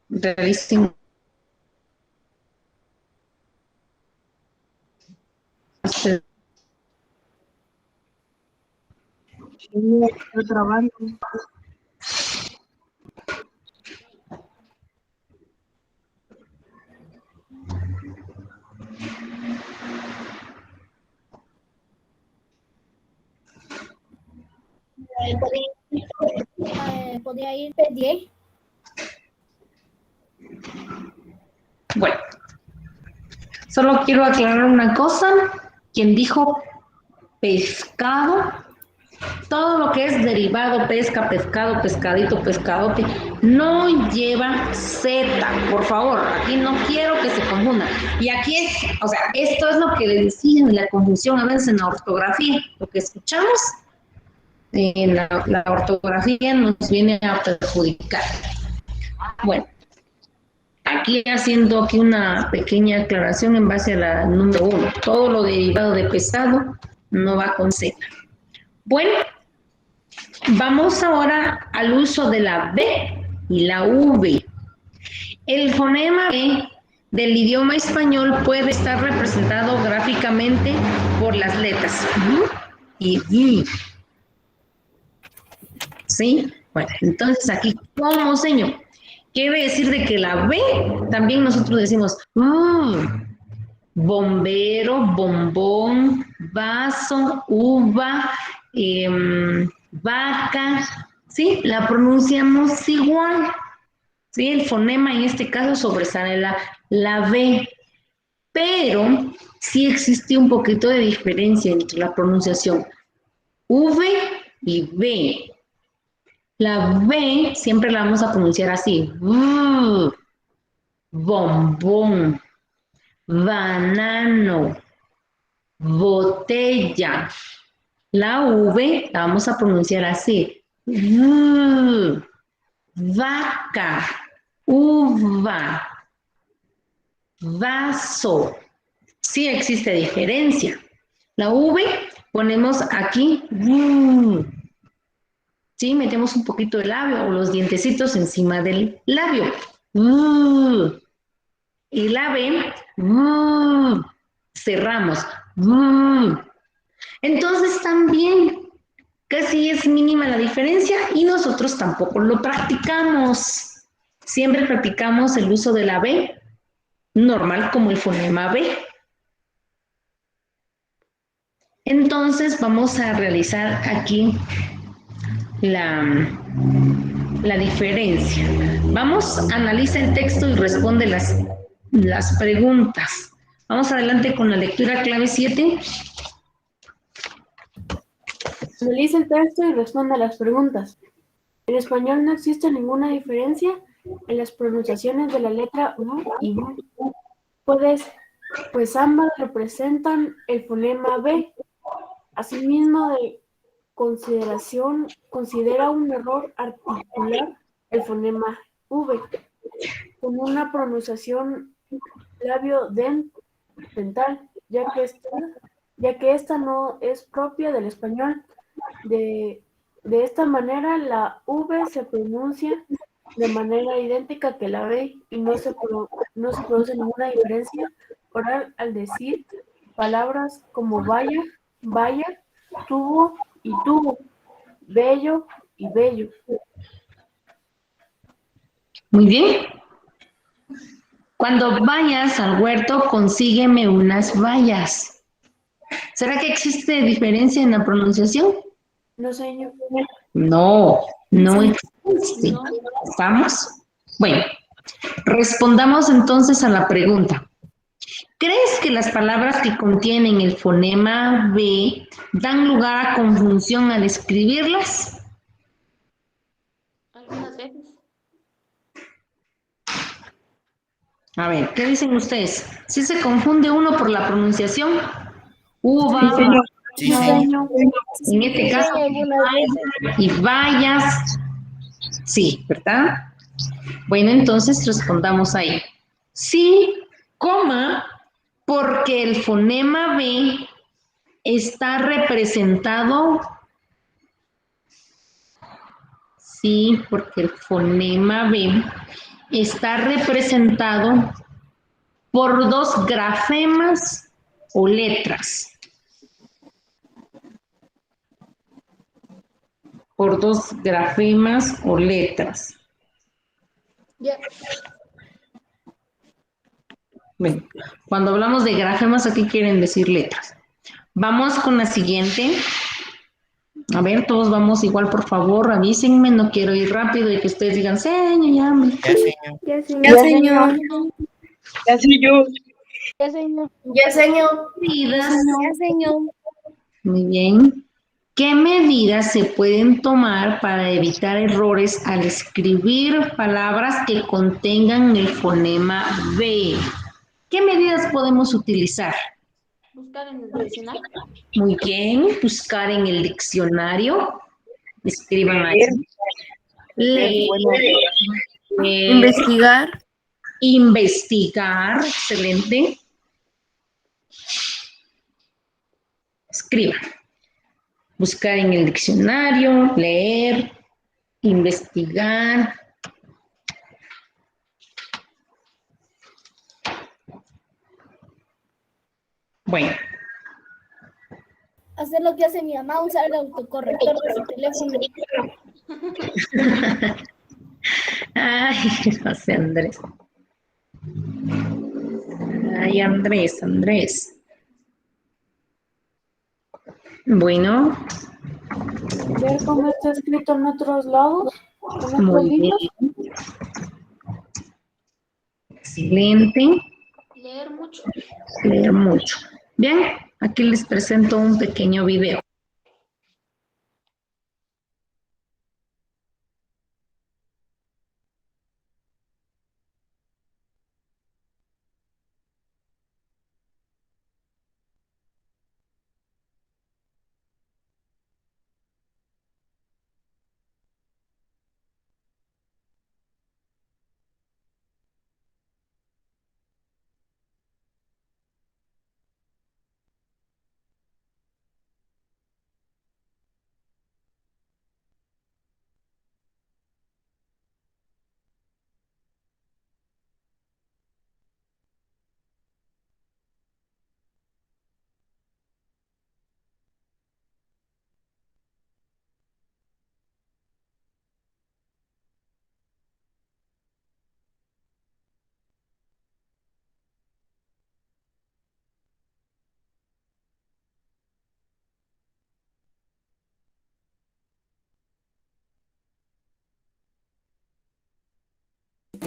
[SPEAKER 1] Realicen.
[SPEAKER 5] Estoy trabajando.
[SPEAKER 8] Podría ir pedir.
[SPEAKER 1] Bueno, solo quiero aclarar una cosa. Quien dijo pescado Todo lo que es derivado, pesca, pescado, pescadito, pescadote, no lleva Z, por favor, aquí no quiero que se confunda. Y aquí es, o sea, esto es lo que le decía de la confusión a veces en la ortografía, lo que escuchamos en la ortografía nos viene a perjudicar. Bueno, aquí haciendo aquí una pequeña aclaración en base a la número 1, todo lo derivado de pesado no va con Z. Bueno, vamos ahora al uso de la B y la V. El fonema B del idioma español puede estar representado gráficamente por las letras V y V. ¿Sí? Bueno, entonces aquí, ¿cómo señor? Quiere decir de que la B también nosotros decimos bombero, bombón, vaso, uva, vaca, ¿sí? La pronunciamos igual, ¿sí? El fonema en este caso sobresale la B, pero sí existe un poquito de diferencia entre la pronunciación V y B. La B siempre la vamos a pronunciar así, bombón, banano, botella. La V la vamos a pronunciar así. Vaca, uva, vaso. Sí existe diferencia. La V ponemos aquí. Sí, metemos un poquito de labio o los dientecitos encima del labio. Y la B, cerramos. Entonces también casi es mínima la diferencia y nosotros tampoco lo practicamos. Siempre practicamos el uso de la B normal como el fonema B. Entonces vamos a realizar aquí la diferencia. Vamos, analiza el texto y responde las preguntas. Vamos adelante con la lectura clave 7.
[SPEAKER 4] Analiza el texto y responde a las preguntas. En español no existe ninguna diferencia en las pronunciaciones de la letra U y U. Pues ambas representan el fonema B. Asimismo, de considera un error articular el fonema V con una pronunciación labio-dental, ya que esta no es propia del español. De esta manera, la V se pronuncia de manera idéntica que la B y no se produce ninguna diferencia oral al decir palabras como vaya, tubo y tubo, bello y bello.
[SPEAKER 1] Muy bien. Cuando vayas al huerto, consígueme unas bayas. ¿Será que existe diferencia en la pronunciación?
[SPEAKER 4] No, señor.
[SPEAKER 1] No existe. ¿Estamos? Bueno, respondamos entonces a la pregunta. ¿Crees que las palabras que contienen el fonema B dan lugar a confusión al escribirlas?
[SPEAKER 9] Algunas veces.
[SPEAKER 1] A ver, ¿qué dicen ustedes? ¿Sí se confunde uno por la pronunciación? Uva,
[SPEAKER 5] Sí, señor.
[SPEAKER 7] Sí, señor.
[SPEAKER 1] en este caso, y vayas. Sí, ¿verdad? Bueno, entonces respondamos ahí. Sí, coma, porque el fonema B está representado. Sí, porque el fonema B está representado por dos grafemas o letras. Por dos grafemas o letras.
[SPEAKER 9] Ya.
[SPEAKER 1] Bueno, cuando hablamos de grafemas, aquí quieren decir letras. Vamos con la siguiente. A ver, todos vamos igual, por favor, avísenme, no quiero ir rápido y que ustedes digan, señor, ya me...
[SPEAKER 7] Ya, señor.
[SPEAKER 2] Ya, señor.
[SPEAKER 5] Ya sé yo.
[SPEAKER 8] Ya, señor.
[SPEAKER 9] Ya, señor.
[SPEAKER 1] Queridas.
[SPEAKER 2] Ya, señor.
[SPEAKER 1] Muy bien. ¿Qué medidas se pueden tomar para evitar errores al escribir palabras que contengan el fonema B? ¿Qué medidas podemos utilizar?
[SPEAKER 6] Buscar en el diccionario.
[SPEAKER 1] Muy bien, buscar en el diccionario. Escriban ahí. Leer.
[SPEAKER 7] Investigar.
[SPEAKER 1] Investigar, excelente. Escriban. Buscar en el diccionario, leer, investigar. Bueno.
[SPEAKER 8] Hacer lo que hace mi mamá, usar el autocorrector de su teléfono.
[SPEAKER 1] Ay, José Andrés. Ay, Andrés. Bueno.
[SPEAKER 4] Ver cómo está escrito en otros lados, en otros
[SPEAKER 1] Muy
[SPEAKER 4] libros.
[SPEAKER 1] bien. Excelente.
[SPEAKER 6] Leer mucho.
[SPEAKER 1] Leer mucho. Bien, aquí les presento un pequeño video.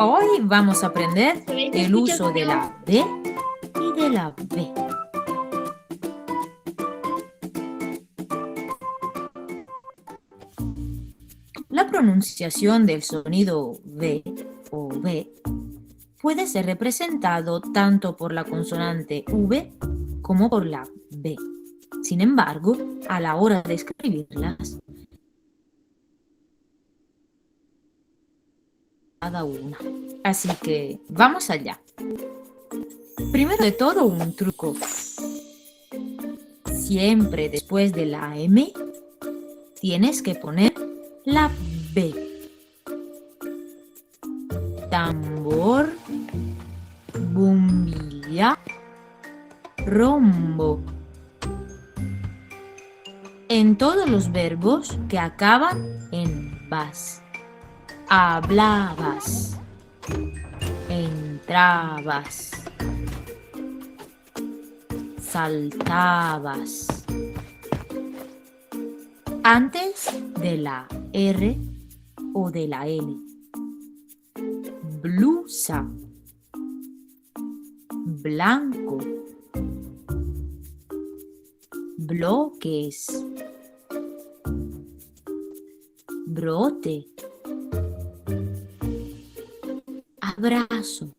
[SPEAKER 10] Hoy vamos a aprender el uso de la D y de la B. La pronunciación del sonido V o B puede ser representado tanto por la consonante V como por la B. Sin embargo, a la hora de escribirlas, cada una. Así que vamos allá. Primero de todo, un truco. Siempre después de la M tienes que poner la B. Tambor, bombilla, rombo. En todos los verbos que acaban en vas. Hablabas, entrabas, saltabas. Antes de la R o de la L. Blusa, blanco, bloques, brote, abrazo.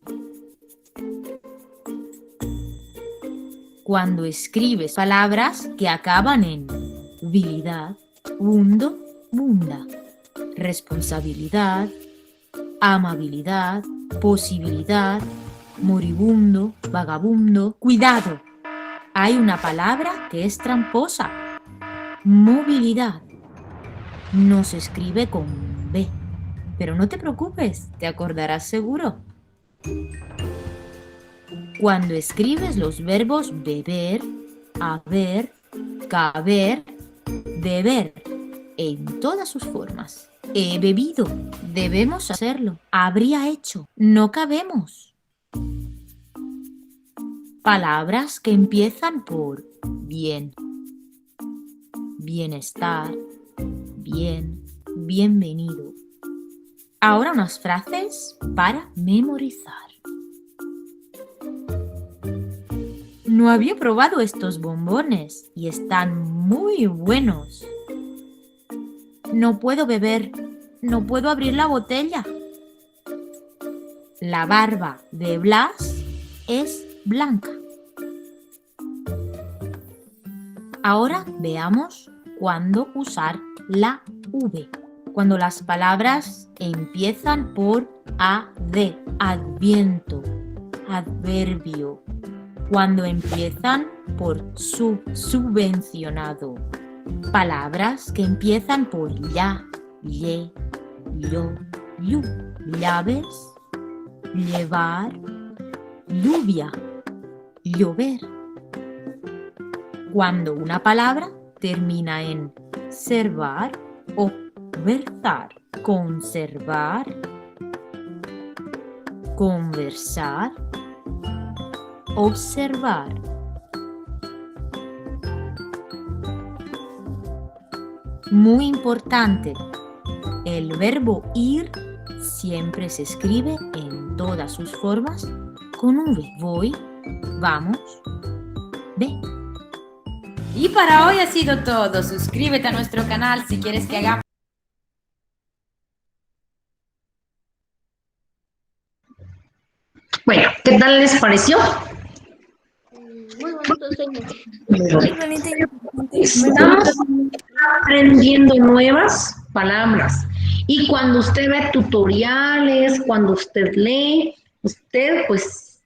[SPEAKER 10] Cuando escribes palabras que acaban en habilidad, bundo, bunda, responsabilidad, amabilidad, posibilidad, moribundo, vagabundo. ¡Cuidado! Hay una palabra que es tramposa. Movilidad. No se escribe con B. Pero no te preocupes, te acordarás seguro. Cuando escribes los verbos beber, haber, caber, deber, en todas sus formas. He bebido, debemos hacerlo. Habría hecho, no cabemos. Palabras que empiezan por bien, bienestar, bien, bienvenido. Ahora unas frases para memorizar. No había probado estos bombones y están muy buenos. No puedo beber. No puedo abrir la botella. La barba de Blas es blanca. Ahora veamos cuándo usar la V. Cuando las palabras empiezan por AD, adviento, adverbio. Cuando empiezan por subvencionado. Palabras que empiezan por ya, ye, yo, yu. Llaves, llevar, lluvia, llover. Cuando una palabra termina en servar o versar, conservar, conversar, observar. Muy importante, el verbo ir siempre se escribe en todas sus formas con V. Voy, vamos, ve.
[SPEAKER 11] Y para hoy ha sido todo. Suscríbete a nuestro canal si quieres que hagamos.
[SPEAKER 1] Bueno, ¿qué tal les pareció?
[SPEAKER 7] Muy bonito, señor.
[SPEAKER 3] Muy bonita y importante.
[SPEAKER 1] Estamos aprendiendo nuevas palabras. Y cuando usted ve tutoriales, cuando usted lee, usted pues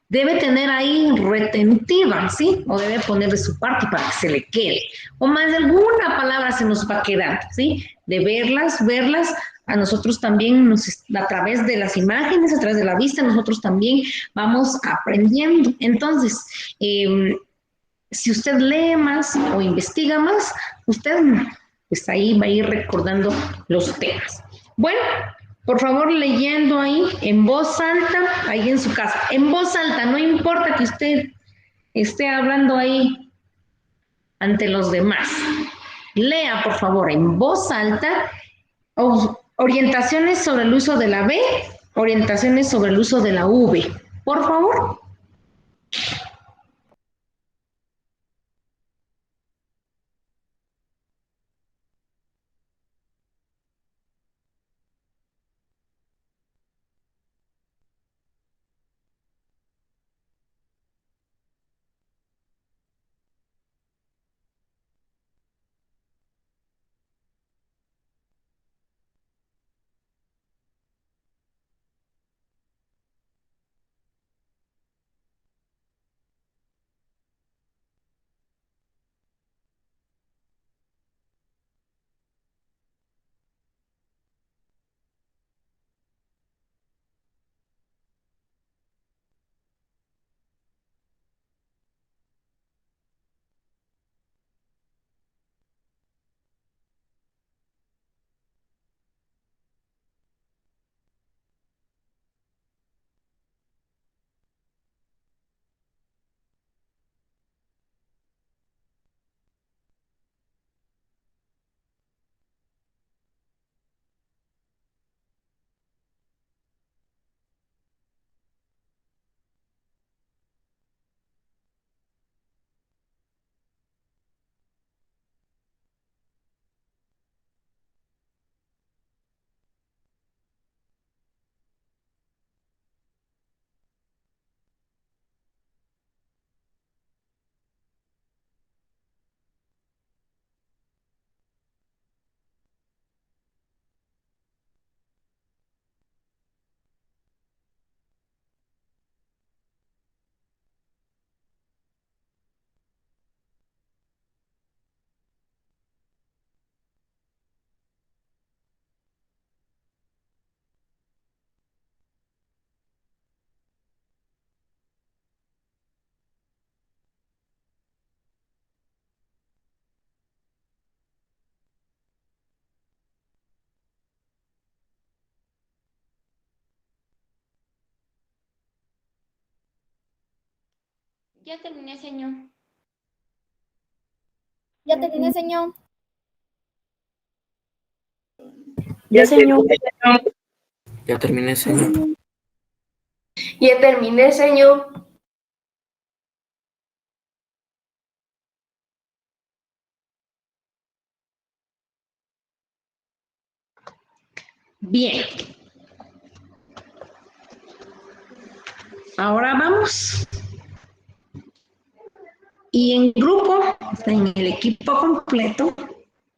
[SPEAKER 1] debe tener ahí retentiva, ¿sí? O debe poner de su parte para que se le quede. O más de alguna palabra se nos va quedando, ¿sí? De verlas, a nosotros también, a través de las imágenes, a través de la vista, nosotros también vamos aprendiendo. Entonces, si usted lee más o investiga más, usted pues ahí va a ir recordando los temas. Bueno, por favor, leyendo ahí en voz alta, ahí en su casa. En voz alta, no importa que usted esté hablando ahí ante los demás. Lea, por favor, en voz alta, orientaciones sobre el uso de la B, orientaciones sobre el uso de la V. Por favor.
[SPEAKER 7] Ya terminé, señor.
[SPEAKER 8] Ya terminé, señor.
[SPEAKER 5] Ya, señor.
[SPEAKER 12] Ya terminé, señor.
[SPEAKER 7] Ya terminé, señor.
[SPEAKER 1] Bien. Ahora vamos. Y en grupo, en el equipo completo,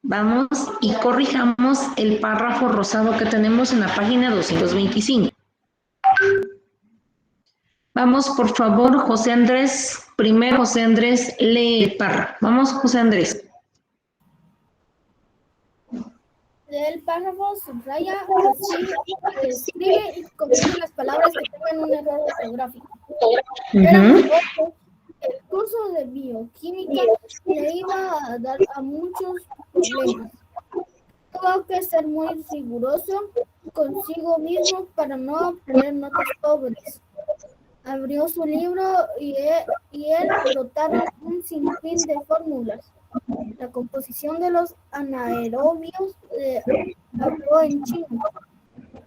[SPEAKER 1] vamos y corrijamos el párrafo rosado que tenemos en la página 225. Vamos, por favor, José Andrés. Primero, José Andrés, lee el párrafo. Vamos, José Andrés.
[SPEAKER 8] Lee el párrafo, subraya, escribe y corrige las palabras que tengan un error ortográfico. El curso de bioquímica le iba a dar a muchos problemas. Tuvo que ser muy riguroso consigo mismo para no obtener notas pobres. Abrió su libro y él brotaron un sinfín de fórmulas. La composición de los anaerobios habló en chino.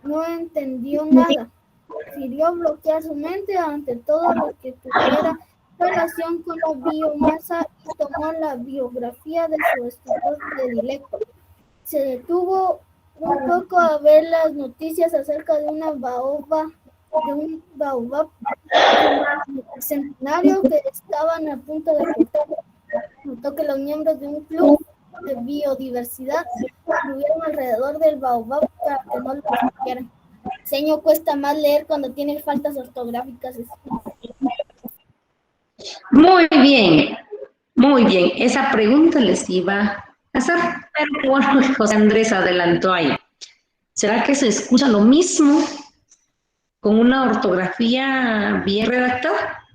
[SPEAKER 8] No entendió nada. Prefirió bloquear su mente ante todo lo que tuviera relación con la biomasa y tomó la biografía de su escritor predilecto. Se detuvo un poco a ver las noticias acerca de un baobab centenario que estaban a punto de cortar. Notó que los miembros de un club de biodiversidad estuvieron alrededor del baobab para que no lo destruyeran. Señor, cuesta más leer cuando tiene faltas ortográficas.
[SPEAKER 1] Muy bien, muy bien. Esa pregunta les iba a hacer, pero bueno, José Andrés adelantó ahí. ¿Será que se escucha lo mismo con una ortografía bien redactada?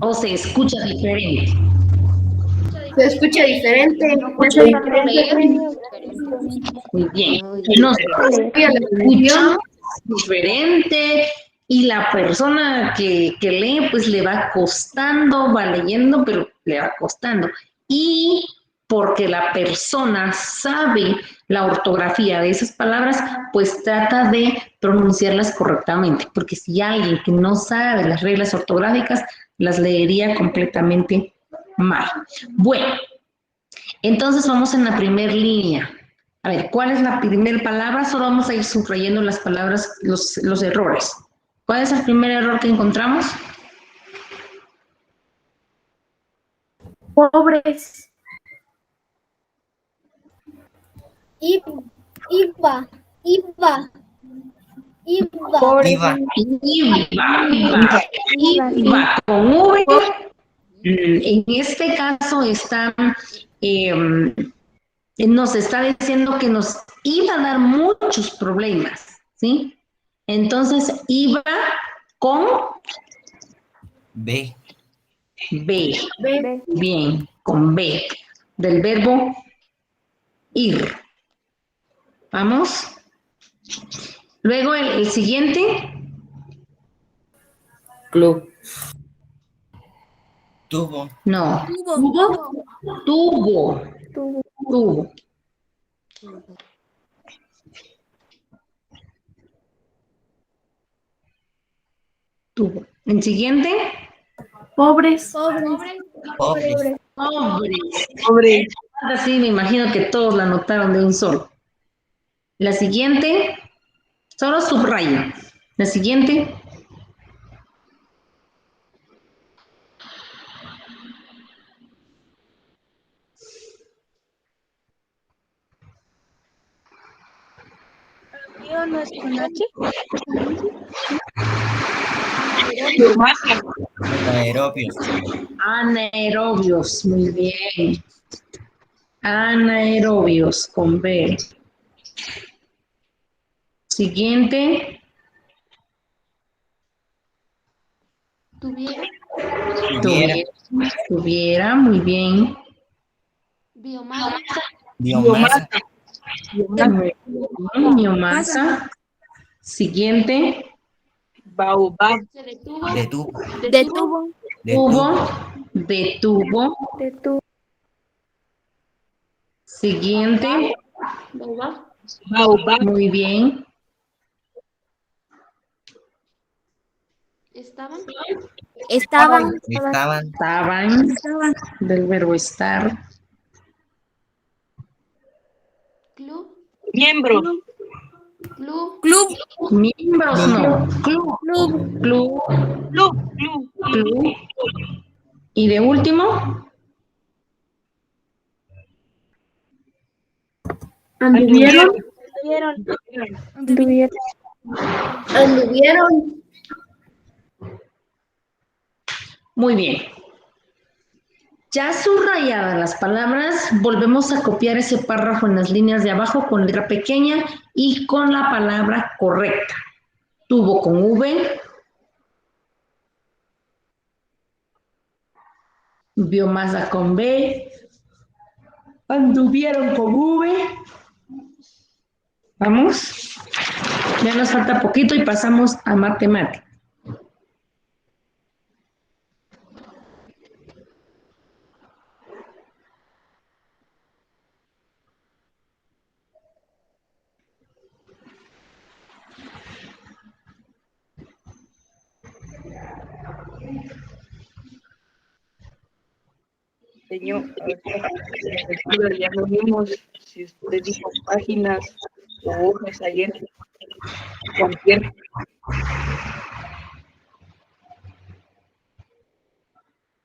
[SPEAKER 1] ¿O se escucha diferente?
[SPEAKER 7] Se escucha diferente.
[SPEAKER 1] Muy bien. Nos escuchamos diferente y la persona que lee pues le va costando, va leyendo, pero le va costando. Y porque la persona sabe la ortografía de esas palabras, pues trata de pronunciarlas correctamente, porque si alguien que no sabe las reglas ortográficas, las leería completamente mal. Bueno, entonces vamos en la primera línea. A ver, ¿cuál es la primera palabra? Solo vamos a ir subrayando las palabras, los errores. ¿Cuál es el primer error que encontramos?
[SPEAKER 7] Pobres.
[SPEAKER 8] Iba.
[SPEAKER 1] Con V. En este caso nos está diciendo que nos iba a dar muchos problemas, ¿sí? Entonces, iba con
[SPEAKER 12] B.
[SPEAKER 1] B. Bien, con B. Del verbo ir. Vamos. Luego el siguiente.
[SPEAKER 12] Club. Tubo.
[SPEAKER 1] No. Tubo. ¿El siguiente?
[SPEAKER 7] Pobres.
[SPEAKER 1] Ahora sí, me imagino que todos la anotaron de un solo. La siguiente, solo subrayo. La siguiente.
[SPEAKER 2] ¿No es con H?
[SPEAKER 12] Anaerobios.
[SPEAKER 1] Anaerobios, muy bien. Anaerobios, con B. Siguiente. Tuviera, muy bien.
[SPEAKER 12] Biomasa.
[SPEAKER 1] Biomasa. Siguiente.
[SPEAKER 5] Baobab.
[SPEAKER 1] Detuvo. Siguiente.
[SPEAKER 5] Baobab.
[SPEAKER 1] Muy bien.
[SPEAKER 7] Estaban.
[SPEAKER 1] Del verbo estar.
[SPEAKER 5] Miembros.
[SPEAKER 7] Club.
[SPEAKER 3] Club.
[SPEAKER 1] Miembros no. Club.
[SPEAKER 3] Club.
[SPEAKER 1] Club.
[SPEAKER 5] Club.
[SPEAKER 1] Club. Y de último,
[SPEAKER 7] Anduvieron.
[SPEAKER 2] Anduvieron.
[SPEAKER 7] Anduvieron.
[SPEAKER 1] muy bien. Ya subrayadas las palabras, volvemos a copiar ese párrafo en las líneas de abajo con letra pequeña y con la palabra correcta. Tuvo con V, biomasa con B, anduvieron con V. Vamos, ya nos falta poquito y pasamos a matemática.
[SPEAKER 5] Señor, ya no vimos si usted dijo páginas o hojas ayer. Cualquier.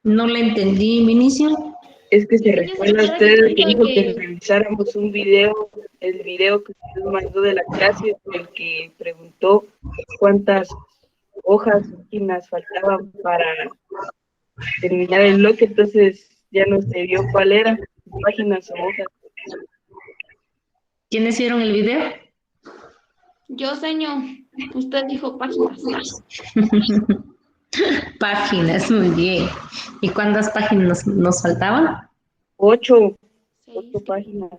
[SPEAKER 1] No le entendí, Vinicio.
[SPEAKER 5] Es que se recuerda usted que dijo que revisáramos un video, el video que usted mandó de la clase, el que preguntó cuántas hojas, páginas faltaban para terminar el bloque, entonces ya no se vio cuál era, páginas o hojas.
[SPEAKER 1] ¿Quiénes hicieron el video?
[SPEAKER 7] Yo, señor. Usted dijo páginas.
[SPEAKER 1] Páginas, muy bien. ¿Y cuántas páginas nos faltaban?
[SPEAKER 5] 8
[SPEAKER 7] 6.
[SPEAKER 5] páginas.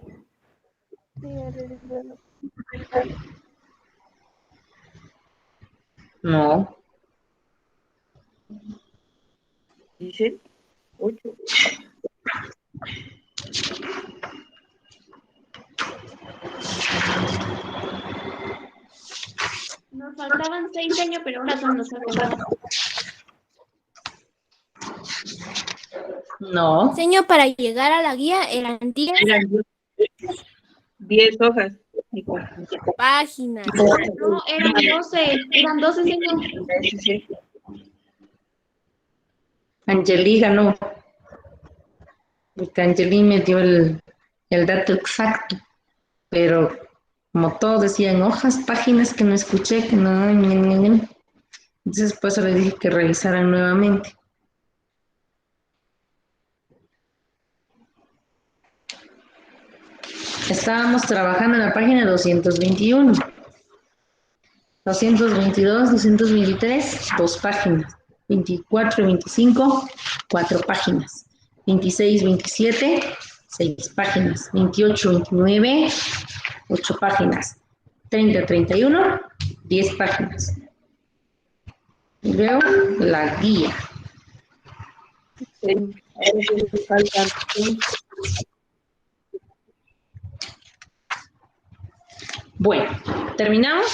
[SPEAKER 1] No.
[SPEAKER 5] Dice 8.
[SPEAKER 7] Nos faltaban 6, señor, pero ahora son los 8.
[SPEAKER 1] No.
[SPEAKER 3] Señor, para llegar a la guía eran 10
[SPEAKER 5] hojas.
[SPEAKER 3] páginas.
[SPEAKER 7] No, eran 12. Eran 12, señor.
[SPEAKER 5] Sí.
[SPEAKER 1] Angeli ganó. Porque Angeli me dio el dato exacto. Pero como todo decía en hojas, páginas que no escuché, que no. Entonces, por eso le dije que revisaran nuevamente. Estábamos trabajando en la página 221. 222, 223, 2 páginas. 24 y 25, 4 páginas. 26, 27, 6 páginas. 28, 29, 8 páginas. 30, 31, 10 páginas. Y luego la guía. Bueno, ¿terminamos?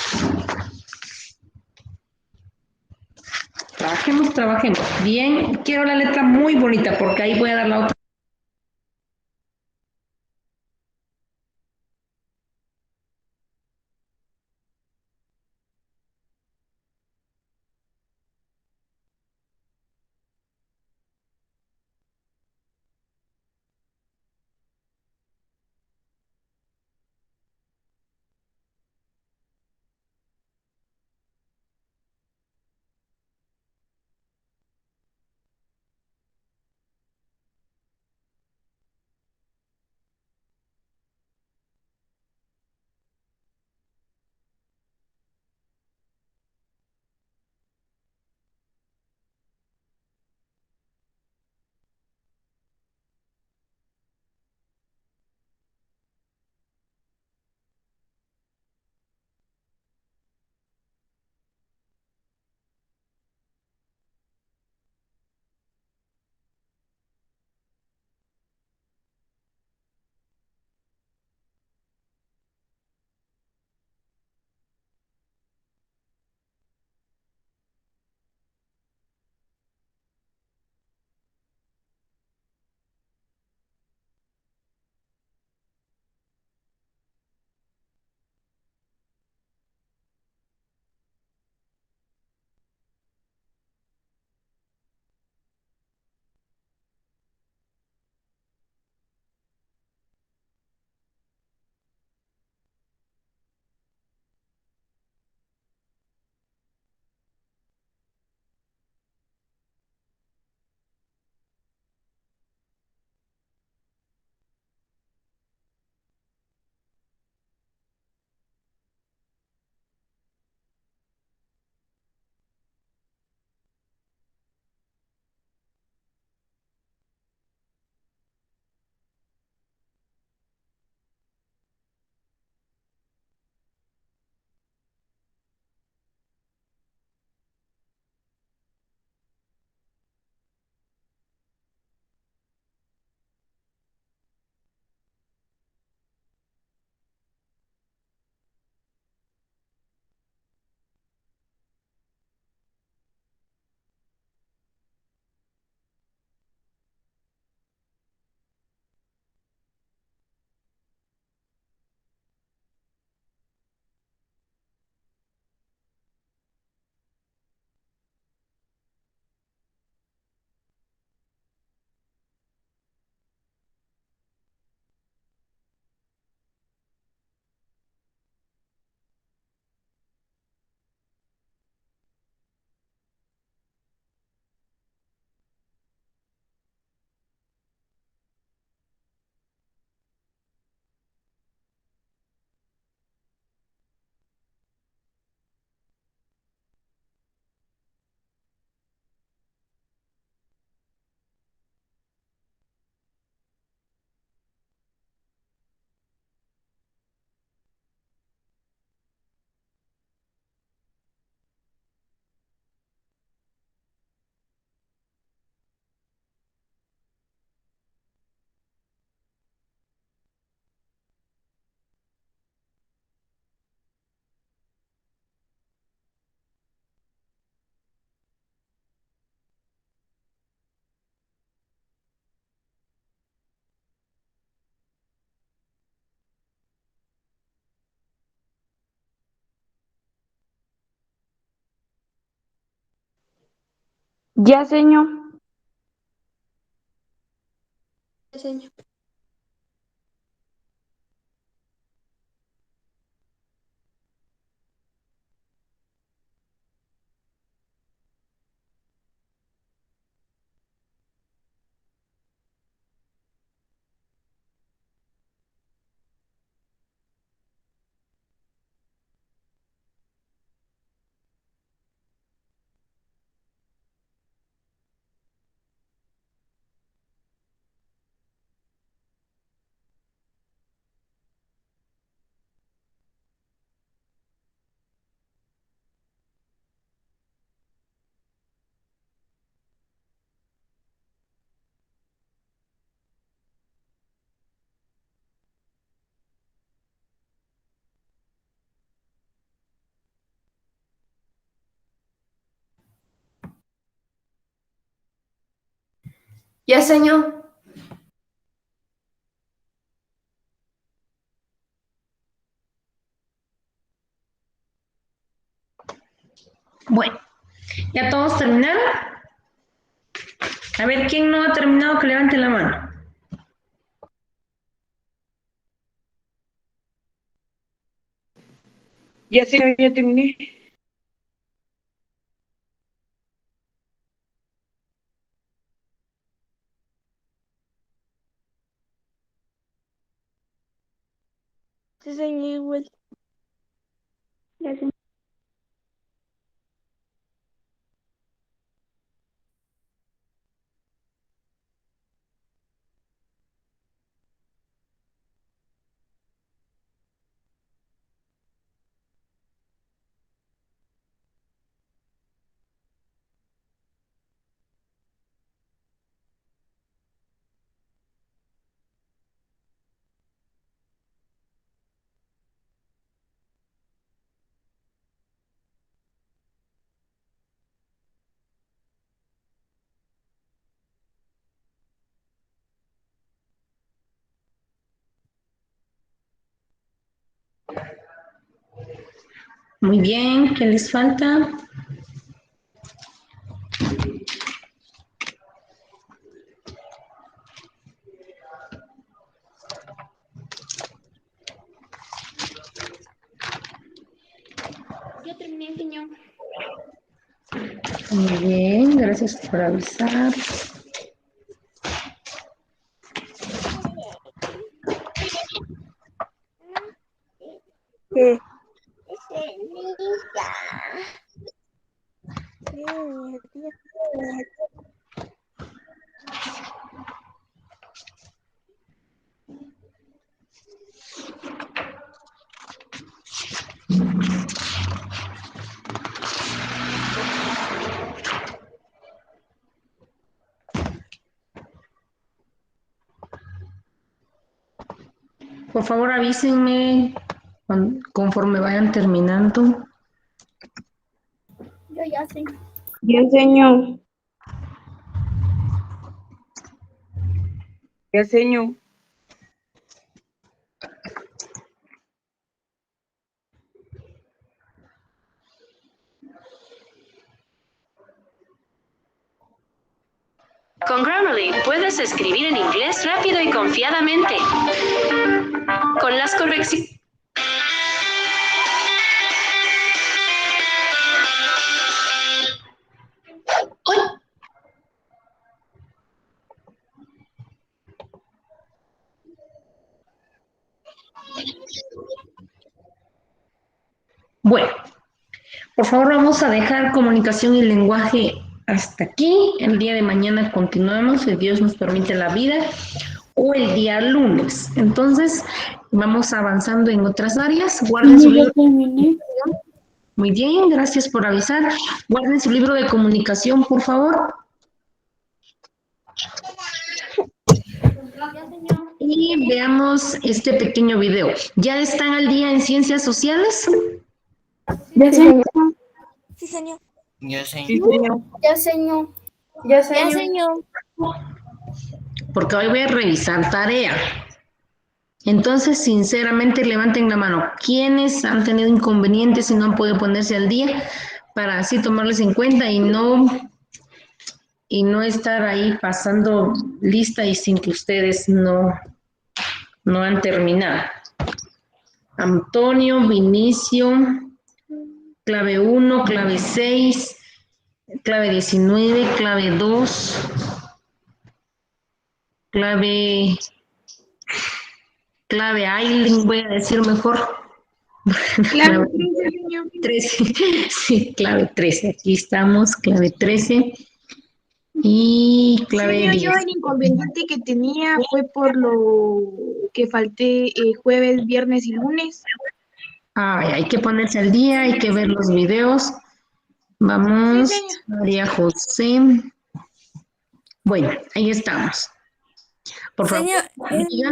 [SPEAKER 1] Trabajemos. Bien, quiero la letra muy bonita porque ahí voy a dar la otra.
[SPEAKER 5] Ya, señor.
[SPEAKER 2] Señor.
[SPEAKER 9] Ya, señor.
[SPEAKER 1] Bueno, ¿ya todos terminaron? A ver, ¿quién no ha terminado? Que levante la mano.
[SPEAKER 5] Ya, señor, ya terminé.
[SPEAKER 2] Sí, señor, igual.
[SPEAKER 7] Ya, señor.
[SPEAKER 1] Muy bien, ¿qué les falta?
[SPEAKER 7] Yo terminé, señor.
[SPEAKER 1] Muy bien, gracias por avisar.
[SPEAKER 2] ¿Qué?
[SPEAKER 1] Por favor, avísenme conforme vayan terminando.
[SPEAKER 8] Yo ya sé.
[SPEAKER 5] Ya, señor. Ya, señor.
[SPEAKER 13] Con Grammarly puedes escribir en inglés rápido y confiadamente. Con las correcciones.
[SPEAKER 1] Bueno, por favor vamos a dejar comunicación y lenguaje hasta aquí. El día de mañana continuamos, si Dios nos permite la vida, o el día lunes. Entonces, vamos avanzando en otras áreas. Guarden su libro. Muy bien, gracias por avisar. Guarden su libro de comunicación, por favor. Y veamos este pequeño video. ¿Ya están al día en ciencias sociales?
[SPEAKER 7] Ya, señor.
[SPEAKER 2] Sí, señor.
[SPEAKER 12] Yo sé.
[SPEAKER 5] Sí, señor.
[SPEAKER 8] Ya, señor.
[SPEAKER 9] Ya,
[SPEAKER 2] Ya,
[SPEAKER 9] señor.
[SPEAKER 2] señor.
[SPEAKER 1] Porque hoy voy a revisar tarea. Entonces, sinceramente, levanten la mano. ¿Quiénes han tenido inconvenientes y no han podido ponerse al día para así tomarles en cuenta y no y no estar ahí pasando lista y sin que ustedes no han terminado. Antonio, Vinicio, clave 1, clave 6, clave 19, clave 2, clave Aileen, voy a decir mejor. Clave 13, sí, clave 13, aquí estamos, clave 13 y clave
[SPEAKER 14] Señor,
[SPEAKER 1] 10.
[SPEAKER 14] yo el inconveniente que tenía fue por lo que falté jueves, viernes y lunes.
[SPEAKER 1] Ay, hay que ponerse al día, hay que ver los videos. Vamos,
[SPEAKER 14] Sí,
[SPEAKER 1] María José. Bueno, ahí estamos. Por favor,
[SPEAKER 3] Señor,
[SPEAKER 1] diga.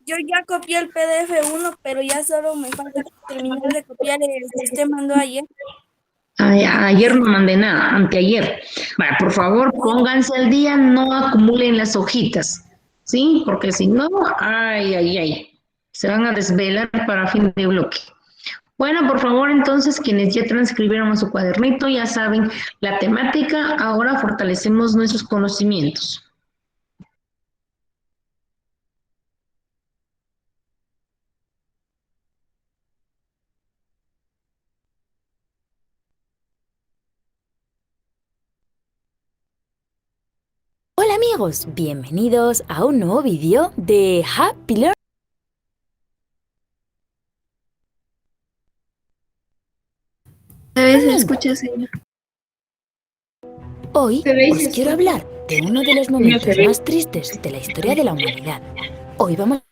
[SPEAKER 3] yo ya copié el PDF 1, pero ya solo me falta terminar de copiar el que usted mandó ayer.
[SPEAKER 1] Ayer no mandé nada, anteayer. Vale, por favor, pónganse al día, no acumulen las hojitas, ¿sí? Porque si no, se van a desvelar para fin de bloque. Bueno, por favor, entonces, quienes ya transcribieron a su cuadernito, ya saben la temática, ahora fortalecemos nuestros conocimientos.
[SPEAKER 15] Hola amigos, bienvenidos a un nuevo vídeo de Happy Learn.
[SPEAKER 2] Se escucha, señor.
[SPEAKER 15] Hoy os quiero hablar de uno de los momentos más tristes de la historia de la humanidad. Hoy vamos a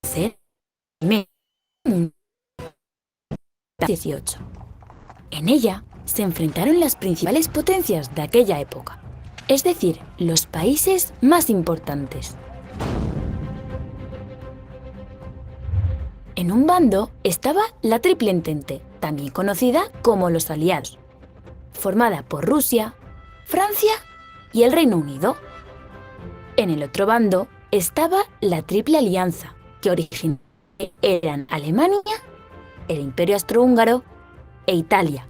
[SPEAKER 15] hacer 18. En ella se enfrentaron las principales potencias de aquella época, es decir, los países más importantes. En un bando estaba la Triple Entente, también conocida como los Aliados, formada por Rusia, Francia y el Reino Unido. En el otro bando estaba la Triple Alianza, que originalmente eran Alemania, el Imperio Austrohúngaro e Italia,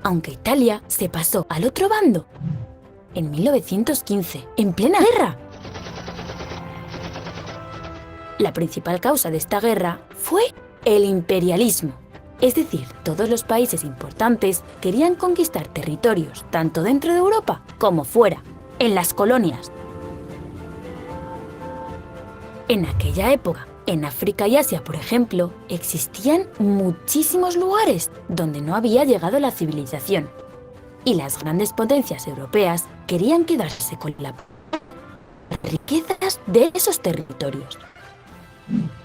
[SPEAKER 15] aunque Italia se pasó al otro bando en 1915, en plena guerra. La principal causa de esta guerra fue el imperialismo, es decir, todos los países importantes querían conquistar territorios tanto dentro de Europa como fuera, en las colonias. En aquella época, en África y Asia, por ejemplo, existían muchísimos lugares donde no había llegado la civilización, y las grandes potencias europeas querían quedarse con las riquezas de esos territorios.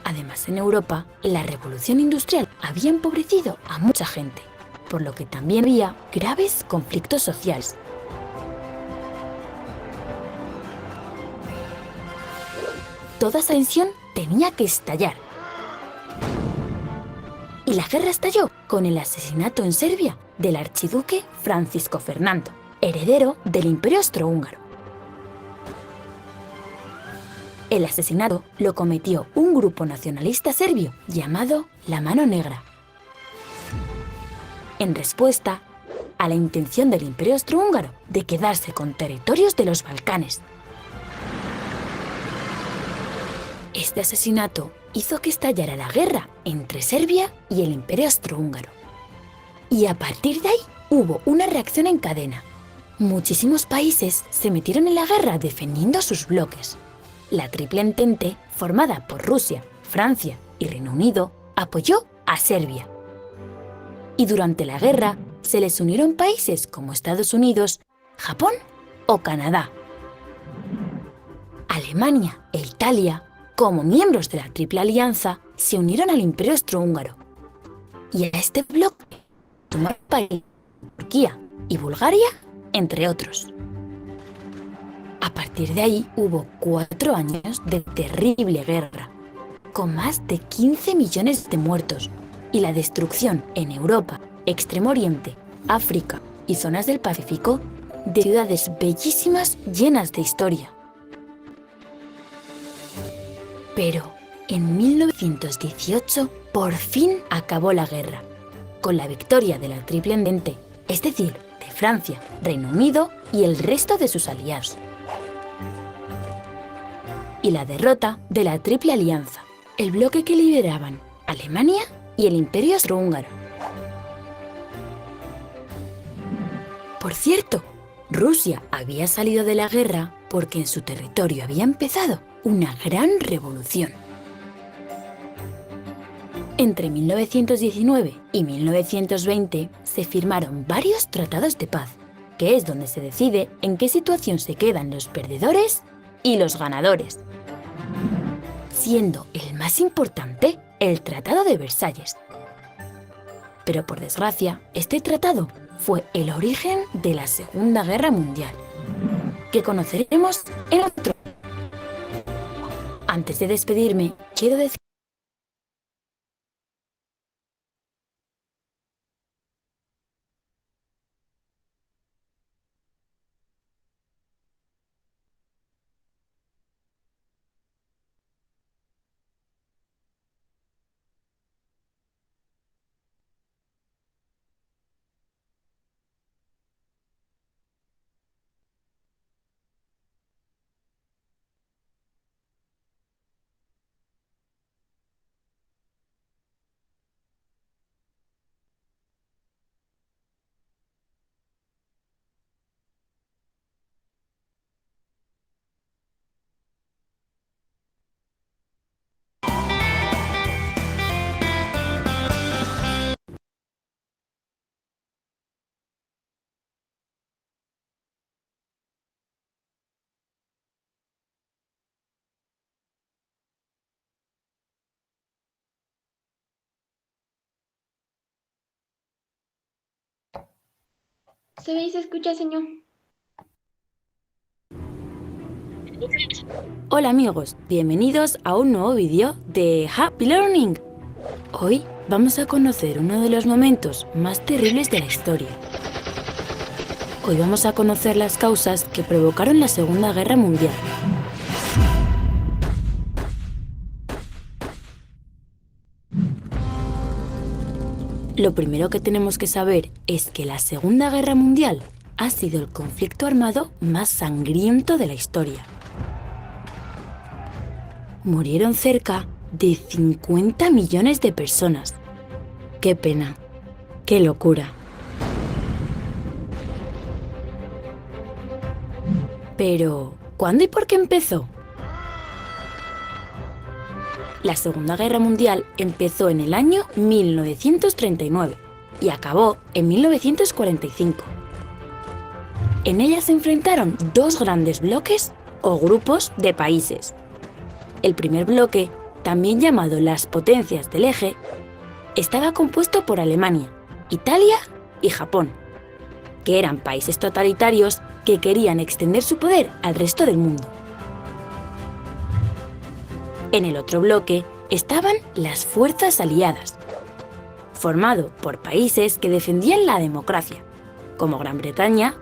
[SPEAKER 15] Además, en Europa, la revolución industrial había empobrecido a mucha gente, por lo que también había graves conflictos sociales. Toda esa tensión tenía que estallar. Y la guerra estalló con el asesinato en Serbia del archiduque Francisco Fernando, heredero del Imperio Austrohúngaro. El asesinato lo cometió un grupo nacionalista serbio llamado La Mano Negra, en respuesta a la intención del Imperio Austrohúngaro de quedarse con territorios de los Balcanes. Este asesinato hizo que estallara la guerra entre Serbia y el Imperio Austrohúngaro. Y a partir de ahí hubo una reacción en cadena. Muchísimos países se metieron en la guerra defendiendo sus bloques. La Triple Entente, formada por Rusia, Francia y Reino Unido, apoyó a Serbia. Y durante la guerra se les unieron países como Estados Unidos, Japón o Canadá. Alemania e Italia, como miembros de la Triple Alianza, se unieron al Imperio Austrohúngaro. Y a este bloque sumaron países, Turquía y Bulgaria, entre otros. A partir de ahí hubo 4 años de terrible guerra, con más de 15 millones de muertos y la destrucción en Europa, Extremo Oriente, África y zonas del Pacífico de ciudades bellísimas llenas de historia. Pero en 1918 por fin acabó la guerra, con la victoria de la Triple Entente, es decir, de Francia, Reino Unido y el resto de sus aliados. Y la derrota de la Triple Alianza, el bloque que lideraban Alemania y el Imperio Austrohúngaro. Por cierto, Rusia había salido de la guerra porque en su territorio había empezado una gran revolución. Entre 1919 y 1920 se firmaron varios tratados de paz, que es donde se decide en qué situación se quedan los perdedores y los ganadores, siendo el más importante el Tratado de Versalles. Pero por desgracia, este tratado fue el origen de la Segunda Guerra Mundial, que conoceremos en otro. Antes de despedirme, quiero decir
[SPEAKER 7] Se ve y se escucha, señor.
[SPEAKER 15] Hola amigos, bienvenidos a un nuevo vídeo de Happy Learning. Hoy vamos a conocer uno de los momentos más terribles de la historia. Hoy vamos a conocer las causas que provocaron la Segunda Guerra Mundial. Lo primero que tenemos que saber es que la Segunda Guerra Mundial ha sido el conflicto armado más sangriento de la historia. Murieron cerca de 50 millones de personas. ¡Qué pena! ¡Qué locura! Pero, ¿cuándo y por qué empezó? La Segunda Guerra Mundial empezó en el año 1939 y acabó en 1945. En ella se enfrentaron dos grandes bloques o grupos de países. El primer bloque, también llamado las Potencias del Eje, estaba compuesto por Alemania, Italia y Japón, que eran países totalitarios que querían extender su poder al resto del mundo. En el otro bloque estaban las fuerzas aliadas, formado por países que defendían la democracia, como Gran Bretaña,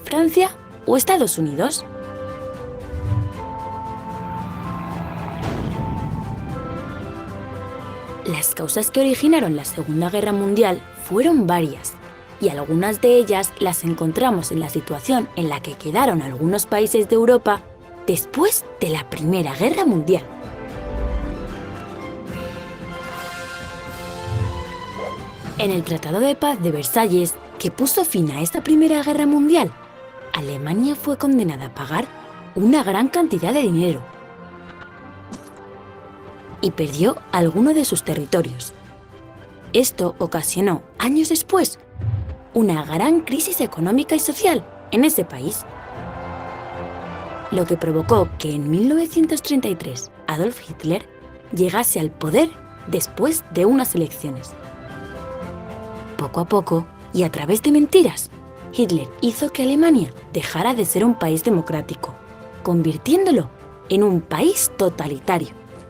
[SPEAKER 15] Francia o Estados Unidos. Las causas que originaron la Segunda Guerra Mundial fueron varias, y algunas de ellas las encontramos en la situación en la que quedaron algunos países de Europa después de la Primera Guerra Mundial. En el Tratado de Paz de Versalles, que puso fin a esta Primera Guerra Mundial, Alemania fue condenada a pagar una gran cantidad de dinero y perdió alguno de sus territorios. Esto ocasionó, años después, una gran crisis económica y social en ese país, lo que provocó que en 1933 Adolf Hitler llegase al poder después de unas elecciones. Poco a poco, y a través de mentiras, Hitler hizo que Alemania dejara de ser un país democrático, convirtiéndolo en un país totalitario,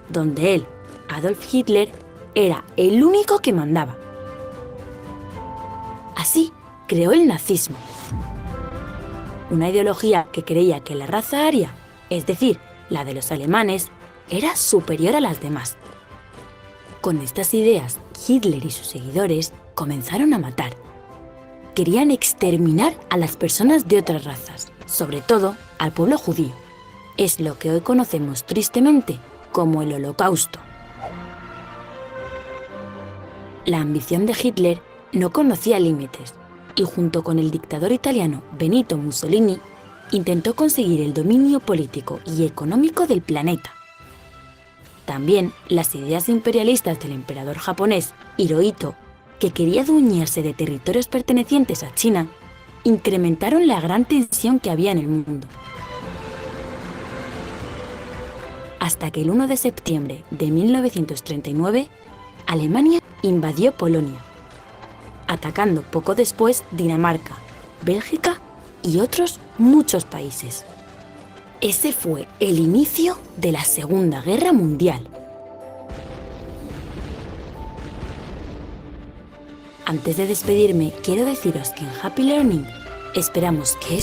[SPEAKER 15] donde él, Adolf Hitler, era el único que mandaba. Así creó el nazismo, una ideología que creía que la raza aria, es decir, la de los alemanes, era superior a las demás. Con estas ideas, Hitler y sus seguidores comenzaron a matar. Querían exterminar a las personas de otras razas, sobre todo al pueblo judío. Es lo que hoy conocemos tristemente como el Holocausto. La ambición de Hitler no conocía límites y junto con el dictador italiano Benito Mussolini intentó conseguir el dominio político y económico del planeta. También las ideas imperialistas del emperador japonés Hirohito, que quería adueñarse de territorios pertenecientes a China, incrementaron la gran tensión que había en el mundo. Hasta que el 1 de septiembre de 1939, Alemania invadió Polonia, atacando poco después Dinamarca, Bélgica y otros muchos países. Ese fue el inicio de la Segunda Guerra Mundial. Antes de despedirme, quiero deciros que en Happy Learning esperamos que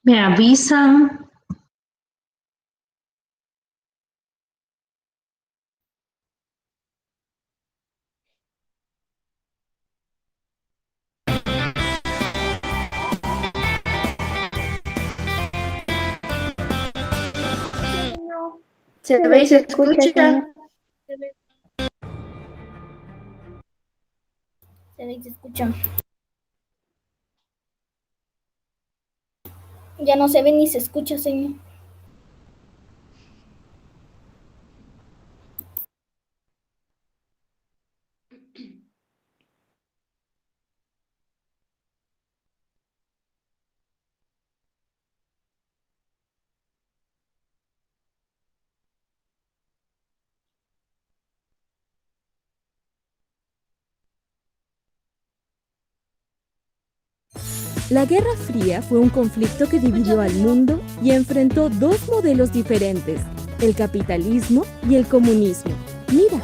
[SPEAKER 1] Me avisan.
[SPEAKER 9] Se ve y se escucha.
[SPEAKER 8] Se ve y se escucha. Ya no se ve ni se escucha, señor.
[SPEAKER 16] La Guerra Fría fue un conflicto que dividió al mundo y enfrentó dos modelos diferentes, el capitalismo y el comunismo. Mira.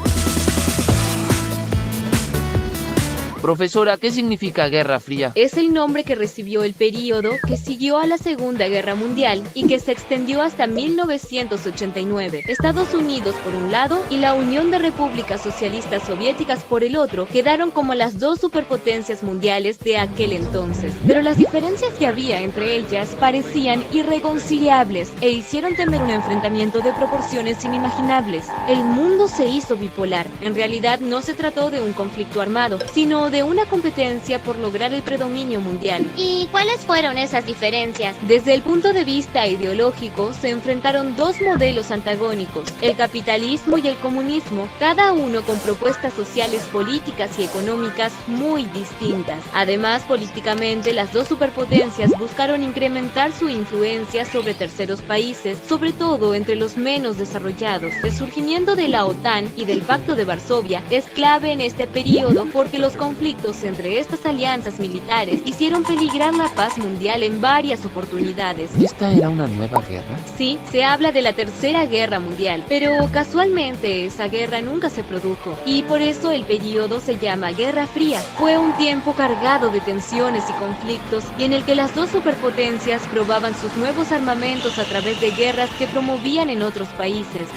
[SPEAKER 17] Profesora, ¿qué significa Guerra Fría?
[SPEAKER 18] Es el nombre que recibió el período que siguió a la Segunda Guerra Mundial y que se extendió hasta 1989. Estados Unidos por un lado y la Unión de Repúblicas Socialistas Soviéticas por el otro quedaron como las dos superpotencias mundiales de aquel entonces. Pero las diferencias que había entre ellas parecían irreconciliables e hicieron temer un enfrentamiento de proporciones inimaginables. El mundo se hizo bipolar. En realidad no se trató de un conflicto armado, sino de una competencia por lograr el predominio mundial.
[SPEAKER 6] ¿Y cuáles fueron esas diferencias?
[SPEAKER 18] Desde el punto de vista ideológico, se enfrentaron dos modelos antagónicos, el capitalismo y el comunismo, cada uno con propuestas sociales, políticas y económicas muy distintas. Además, políticamente, las dos superpotencias buscaron incrementar su influencia sobre terceros países, sobre todo entre los menos desarrollados. El surgimiento de la OTAN y del Pacto de Varsovia es clave en este periodo porque los conflictos entre estas alianzas militares hicieron peligrar la paz mundial en varias oportunidades.
[SPEAKER 17] ¿Esta era una nueva guerra?
[SPEAKER 18] Sí, se habla de la Tercera Guerra Mundial, pero casualmente esa guerra nunca se produjo y por eso el periodo se llama Guerra Fría. Fue un tiempo cargado de tensiones y conflictos y en el que las dos superpotencias probaban sus nuevos armamentos a través de guerras que promovían en otros países.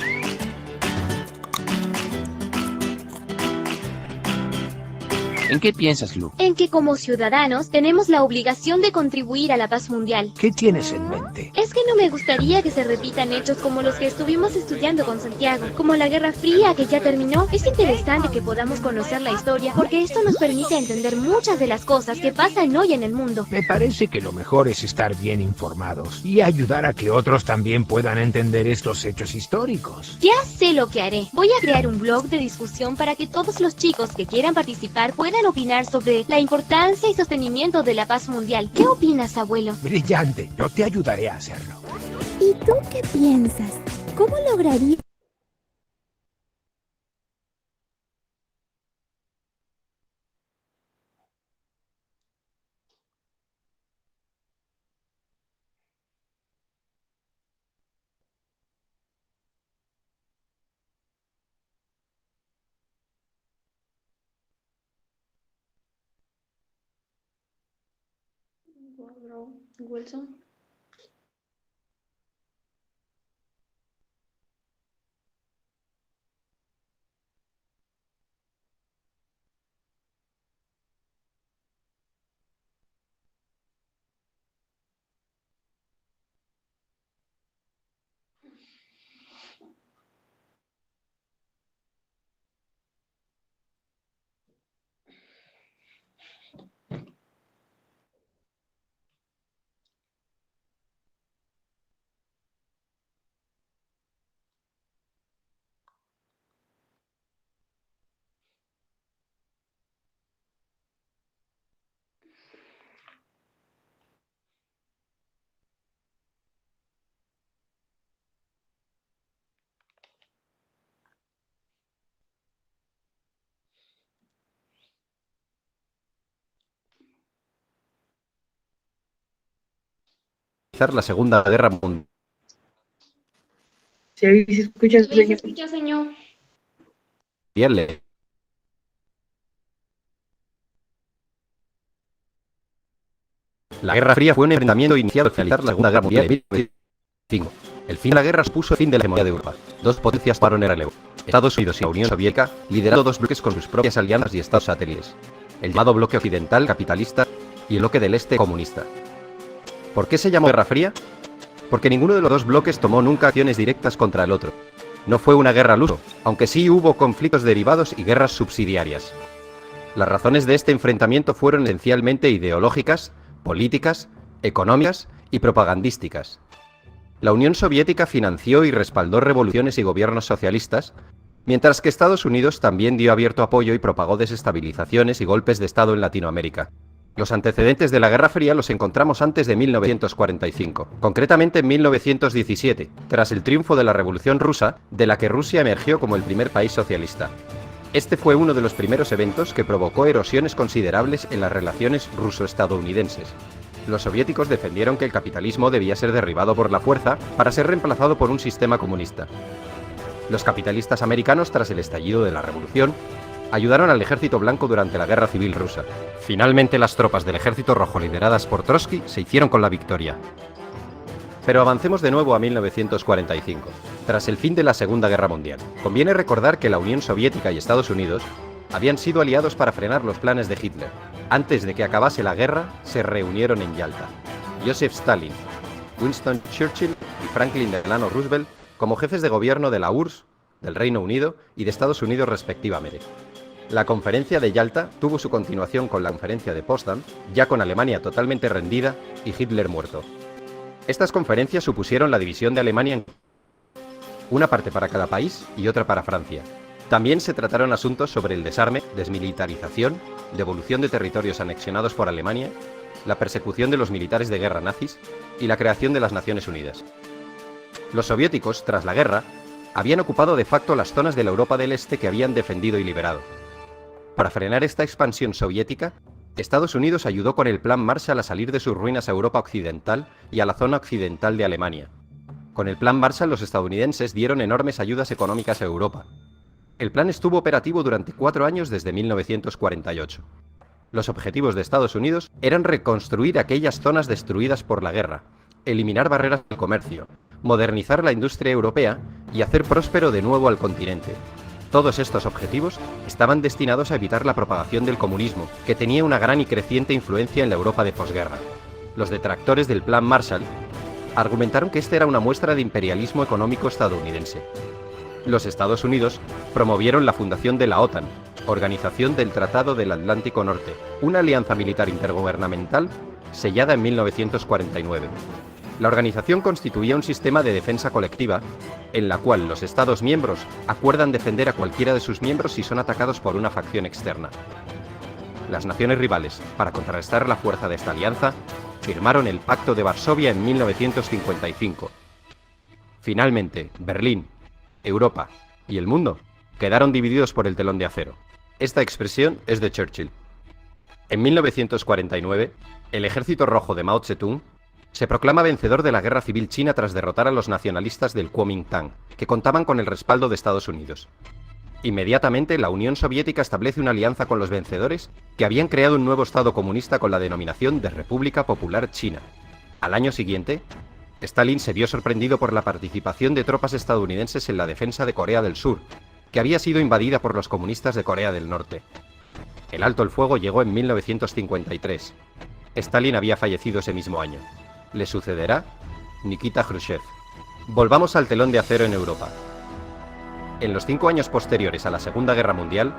[SPEAKER 17] ¿En qué piensas, Lu?
[SPEAKER 18] En que como ciudadanos tenemos la obligación de contribuir a la paz mundial.
[SPEAKER 19] ¿Qué tienes en mente?
[SPEAKER 18] Es que no me gustaría que se repitan hechos como los que estuvimos estudiando con Santiago, como la Guerra Fría que ya terminó. Es interesante que podamos conocer la historia porque esto nos permite entender muchas de las cosas que pasan hoy en el mundo.
[SPEAKER 19] Me parece que lo mejor es estar bien informados y ayudar a que otros también puedan entender estos hechos históricos.
[SPEAKER 18] Ya sé lo que haré. Voy a crear un blog de discusión para que todos los chicos que quieran participar puedan opinar sobre la importancia y sostenimiento de la paz mundial. ¿Qué opinas, abuelo?
[SPEAKER 19] Brillante, yo te ayudaré a hacerlo.
[SPEAKER 16] ¿Y tú qué piensas? ¿Cómo lograría?
[SPEAKER 7] Wilson.
[SPEAKER 20] La Segunda Guerra Mundial.
[SPEAKER 5] ¿Se escucha,
[SPEAKER 7] Sí, se escucha, señor.
[SPEAKER 20] La Guerra Fría fue un enfrentamiento iniciado al finalizar la Segunda Guerra Mundial en 1945. El fin de la guerra supuso el fin de la hegemonía de Europa. Dos potencias tomaron el relevo: Estados Unidos y la Unión Soviética, liderando dos bloques con sus propias alianzas y estados satélites. El llamado bloque occidental capitalista y el bloque del este comunista. ¿Por qué se llamó Guerra Fría? Porque ninguno de los dos bloques tomó nunca acciones directas contra el otro. No fue una guerra al uso, aunque sí hubo conflictos derivados y guerras subsidiarias. Las razones de este enfrentamiento fueron esencialmente ideológicas, políticas, económicas y propagandísticas. La Unión Soviética financió y respaldó revoluciones y gobiernos socialistas, mientras que Estados Unidos también dio abierto apoyo y propagó desestabilizaciones y golpes de Estado en Latinoamérica. Los antecedentes de la Guerra Fría los encontramos antes de 1945, concretamente en 1917, tras el triunfo de la Revolución Rusa, de la que Rusia emergió como el primer país socialista. Este fue uno de los primeros eventos que provocó erosiones considerables en las relaciones ruso-estadounidenses. Los soviéticos defendieron que el capitalismo debía ser derribado por la fuerza para ser reemplazado por un sistema comunista. Los capitalistas americanos, tras el estallido de la Revolución, ayudaron al Ejército Blanco durante la Guerra Civil Rusa. Finalmente, las tropas del Ejército Rojo lideradas por Trotsky se hicieron con la victoria. Pero avancemos de nuevo a 1945, tras el fin de la Segunda Guerra Mundial. Conviene recordar que la Unión Soviética y Estados Unidos habían sido aliados para frenar los planes de Hitler. Antes de que acabase la guerra, se reunieron en Yalta. Joseph Stalin, Winston Churchill y Franklin Delano Roosevelt como jefes de gobierno de la URSS, del Reino Unido y de Estados Unidos respectivamente. La conferencia de Yalta tuvo su continuación con la conferencia de Potsdam, ya con Alemania totalmente rendida y Hitler muerto. Estas conferencias supusieron la división de Alemania en una parte para cada país y otra para Francia. También se trataron asuntos sobre el desarme, desmilitarización, devolución de territorios anexionados por Alemania, la persecución de los militares de guerra nazis y la creación de las Naciones Unidas. Los soviéticos, tras la guerra, habían ocupado de facto las zonas de la Europa del Este que habían defendido y liberado. Para frenar esta expansión soviética, Estados Unidos ayudó con el Plan Marshall a salir de sus ruinas a Europa occidental y a la zona occidental de Alemania. Con el Plan Marshall los estadounidenses dieron enormes ayudas económicas a Europa. El plan estuvo operativo durante 4 años desde 1948. Los objetivos de Estados Unidos eran reconstruir aquellas zonas destruidas por la guerra, eliminar barreras del comercio, modernizar la industria europea y hacer próspero de nuevo al continente. Todos estos objetivos estaban destinados a evitar la propagación del comunismo, que tenía una gran y creciente influencia en la Europa de posguerra. Los detractores del Plan Marshall argumentaron que este era una muestra de imperialismo económico estadounidense. Los Estados Unidos promovieron la fundación de la OTAN, Organización del Tratado del Atlántico Norte, una alianza militar intergubernamental sellada en 1949. La organización constituía un sistema de defensa colectiva en la cual los Estados miembros acuerdan defender a cualquiera de sus miembros si son atacados por una facción externa. Las naciones rivales, para contrarrestar la fuerza de esta alianza, firmaron el Pacto de Varsovia en 1955. Finalmente, Berlín, Europa y el mundo quedaron divididos por el telón de acero. Esta expresión es de Churchill. En 1949, el Ejército Rojo de Mao Zedong se proclama vencedor de la Guerra Civil China tras derrotar a los nacionalistas del Kuomintang, que contaban con el respaldo de Estados Unidos. Inmediatamente, la Unión Soviética establece una alianza con los vencedores que habían creado un nuevo Estado comunista con la denominación de República Popular China. Al año siguiente, Stalin se vio sorprendido por la participación de tropas estadounidenses en la defensa de Corea del Sur, que había sido invadida por los comunistas de Corea del Norte. El alto el fuego llegó en 1953. Stalin había fallecido ese mismo año. Le sucederá Nikita Khrushchev. Volvamos al telón de acero en Europa. En los 5 años posteriores a la Segunda Guerra Mundial,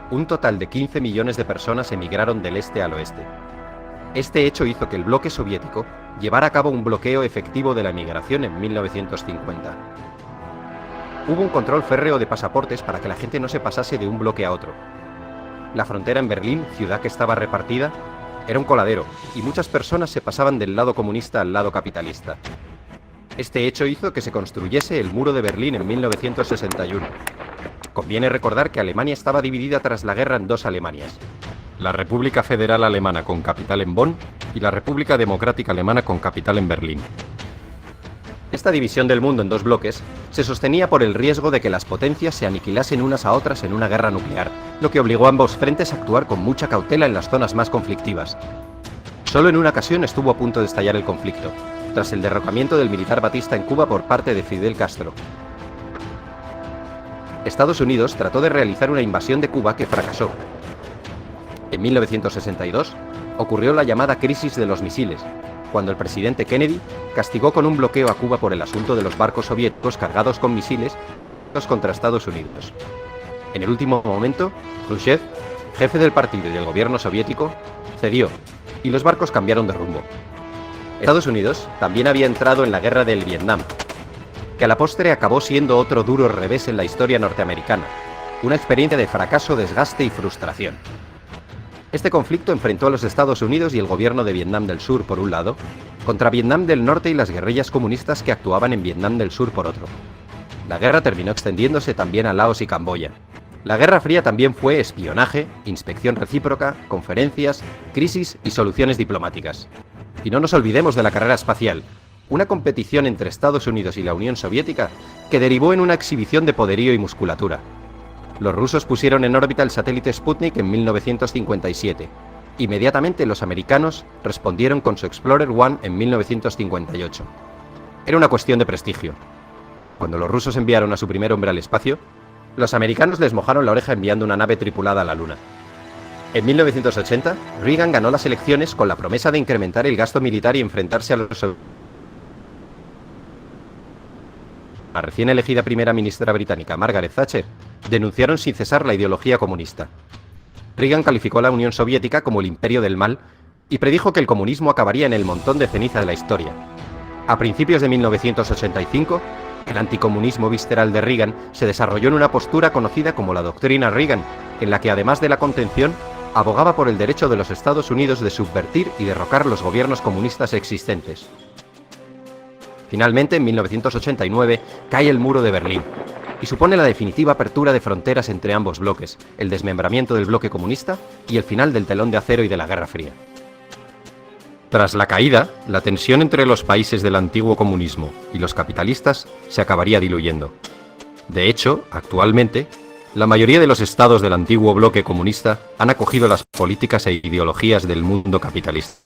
[SPEAKER 20] un total de 15 millones de personas emigraron del este al oeste. Este hecho hizo que el bloque soviético llevara a cabo un bloqueo efectivo de la emigración en 1950. Hubo un control férreo de pasaportes para que la gente no se pasase de un bloque a otro. La frontera en Berlín, ciudad que estaba repartida, era un coladero, y muchas personas se pasaban del lado comunista al lado capitalista. Este hecho hizo que se construyese el Muro de Berlín en 1961. Conviene recordar que Alemania estaba dividida tras la guerra en dos Alemanias: la República Federal Alemana con capital en Bonn y la República Democrática Alemana con capital en Berlín. Esta división del mundo en dos bloques se sostenía por el riesgo de que las potencias se aniquilasen unas a otras en una guerra nuclear, lo que obligó a ambos frentes a actuar con mucha cautela en las zonas más conflictivas. Solo en una ocasión estuvo a punto de estallar el conflicto, tras el derrocamiento del militar Batista en Cuba por parte de Fidel Castro. Estados Unidos trató de realizar una invasión de Cuba que fracasó. En 1962 ocurrió la llamada crisis de los misiles, cuando el presidente Kennedy castigó con un bloqueo a Cuba por el asunto de los barcos soviéticos cargados con misiles contra Estados Unidos. En el último momento, Khrushchev, jefe del partido y del gobierno soviético, cedió, y los barcos cambiaron de rumbo. Estados Unidos también había entrado en la guerra del Vietnam, que a la postre acabó siendo otro duro revés en la historia norteamericana, una experiencia de fracaso, desgaste y frustración. Este conflicto enfrentó a los Estados Unidos y el gobierno de Vietnam del Sur por un lado, contra Vietnam del Norte y las guerrillas comunistas que actuaban en Vietnam del Sur por otro. La guerra terminó extendiéndose también a Laos y Camboya. La Guerra Fría también fue espionaje, inspección recíproca, conferencias, crisis y soluciones diplomáticas. Y no nos olvidemos de la carrera espacial, una competición entre Estados Unidos y la Unión Soviética que derivó en una exhibición de poderío y musculatura. Los rusos pusieron en órbita el satélite Sputnik en 1957. Inmediatamente los americanos respondieron con su Explorer 1 en 1958. Era una cuestión de prestigio. Cuando los rusos enviaron a su primer hombre al espacio, los americanos les mojaron la oreja enviando una nave tripulada a la Luna. En 1980, Reagan ganó las elecciones con la promesa de incrementar el gasto militar y enfrentarse a los... La recién elegida primera ministra británica, Margaret Thatcher, denunciaron sin cesar la ideología comunista. Reagan calificó a la Unión Soviética como el imperio del mal y predijo que el comunismo acabaría en el montón de ceniza de la historia. A principios de 1985, el anticomunismo visceral de Reagan se desarrolló en una postura conocida como la doctrina Reagan, en la que además de la contención, abogaba por el derecho de los Estados Unidos de subvertir y derrocar los gobiernos comunistas existentes. Finalmente, en 1989, cae el muro de Berlín y supone la definitiva apertura de fronteras entre ambos bloques, el desmembramiento del bloque comunista y el final del telón de acero y de la Guerra Fría. Tras la caída, la tensión entre los países del antiguo comunismo y los capitalistas se acabaría diluyendo. De hecho, actualmente, la mayoría de los estados del antiguo bloque comunista han acogido las políticas e ideologías del mundo capitalista.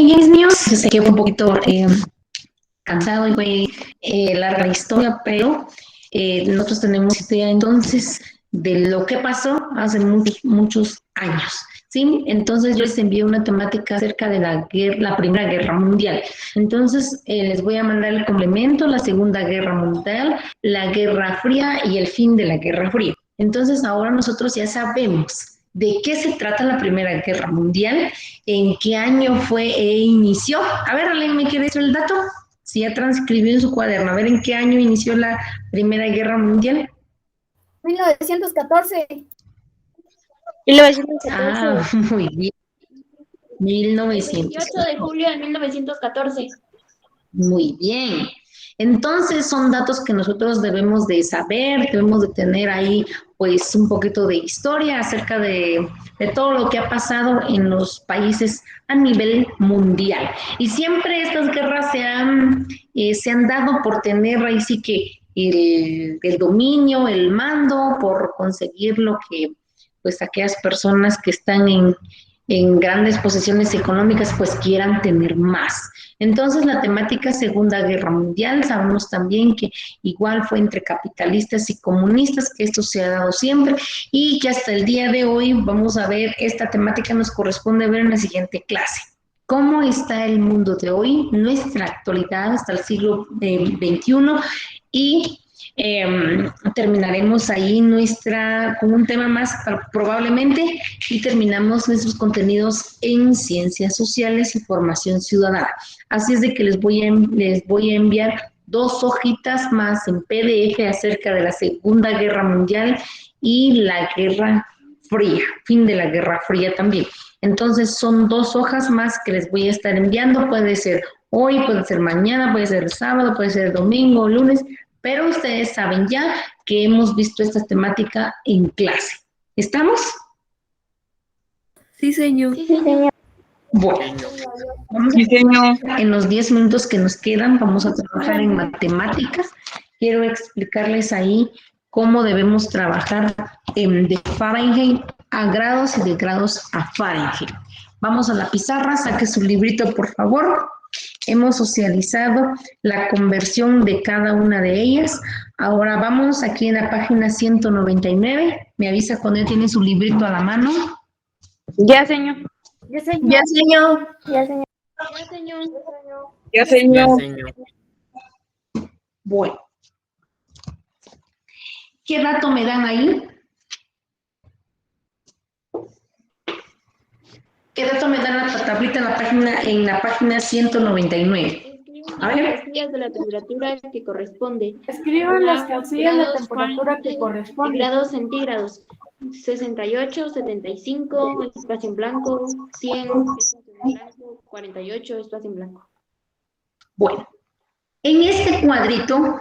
[SPEAKER 1] Muy bien, mis niños. Yo sé que fue un poquito cansado y fue larga la historia, pero nosotros tenemos idea entonces de lo que pasó hace muchos años. ¿Sí? Entonces yo les envié una temática acerca de la Primera Guerra Mundial. Entonces les voy a mandar el complemento, la Segunda Guerra Mundial, la Guerra Fría y el fin de la Guerra Fría. Entonces ahora nosotros ya sabemos de qué se trata la Primera Guerra Mundial, en qué año fue e inició. A ver, ¿alguien me quiere decir el dato? Si ya transcribió en su cuaderno, a ver en qué año inició la Primera Guerra Mundial.
[SPEAKER 8] 1914.
[SPEAKER 2] 1914.
[SPEAKER 1] Ah, muy bien. 1914.
[SPEAKER 7] 28 de julio de 1914.
[SPEAKER 1] Muy bien. Entonces son datos que nosotros debemos de saber, debemos de tener ahí pues un poquito de historia acerca de todo lo que ha pasado en los países a nivel mundial. Y siempre estas guerras se han dado por tener ahí sí que el dominio, el mando, por conseguir lo que pues aquellas personas que están en grandes posesiones económicas pues quieran tener más. Entonces la temática Segunda Guerra Mundial, sabemos también que igual fue entre capitalistas y comunistas, que esto se ha dado siempre y que hasta el día de hoy vamos a ver, esta temática nos corresponde ver en la siguiente clase. ¿Cómo está el mundo de hoy, nuestra actualidad hasta el siglo XXI? Y terminaremos ahí con un tema más probablemente y terminamos nuestros contenidos en ciencias sociales y formación ciudadana. Así es de que les voy a enviar 2 hojitas más en PDF acerca de la Segunda Guerra Mundial y la Guerra Fría, fin de la Guerra Fría también. Entonces son 2 hojas más que les voy a estar enviando, puede ser hoy, puede ser mañana, puede ser sábado, puede ser domingo, lunes, pero ustedes saben ya que hemos visto esta temática en clase. ¿Estamos?
[SPEAKER 3] Sí, señor.
[SPEAKER 7] Sí, señor.
[SPEAKER 1] Bueno, en los 10 minutos que nos quedan vamos a trabajar en matemáticas. Quiero explicarles ahí cómo debemos trabajar de Fahrenheit a grados y de grados a Fahrenheit. Vamos a la pizarra, saque su librito por favor. Hemos socializado la conversión de cada una de ellas. Ahora vamos aquí en la página 199. Me avisa cuando ya tiene su librito a la mano.
[SPEAKER 14] Ya, señor.
[SPEAKER 7] Ya, señor.
[SPEAKER 14] Ya, señor.
[SPEAKER 7] Ya, señor.
[SPEAKER 6] Ya, señor.
[SPEAKER 5] Ya, señor.
[SPEAKER 1] Bueno. ¿Qué dato me dan ahí? ¿Qué dato me dan la tablita en la página 199? A ver.
[SPEAKER 7] Las casillas de la temperatura que corresponde.
[SPEAKER 4] Escriban las casillas de la temperatura que corresponde.
[SPEAKER 7] Grados centígrados. 68, 75, espacio en blanco, 100, espacio en blanco, 48, espacio en blanco.
[SPEAKER 1] Bueno, en este cuadrito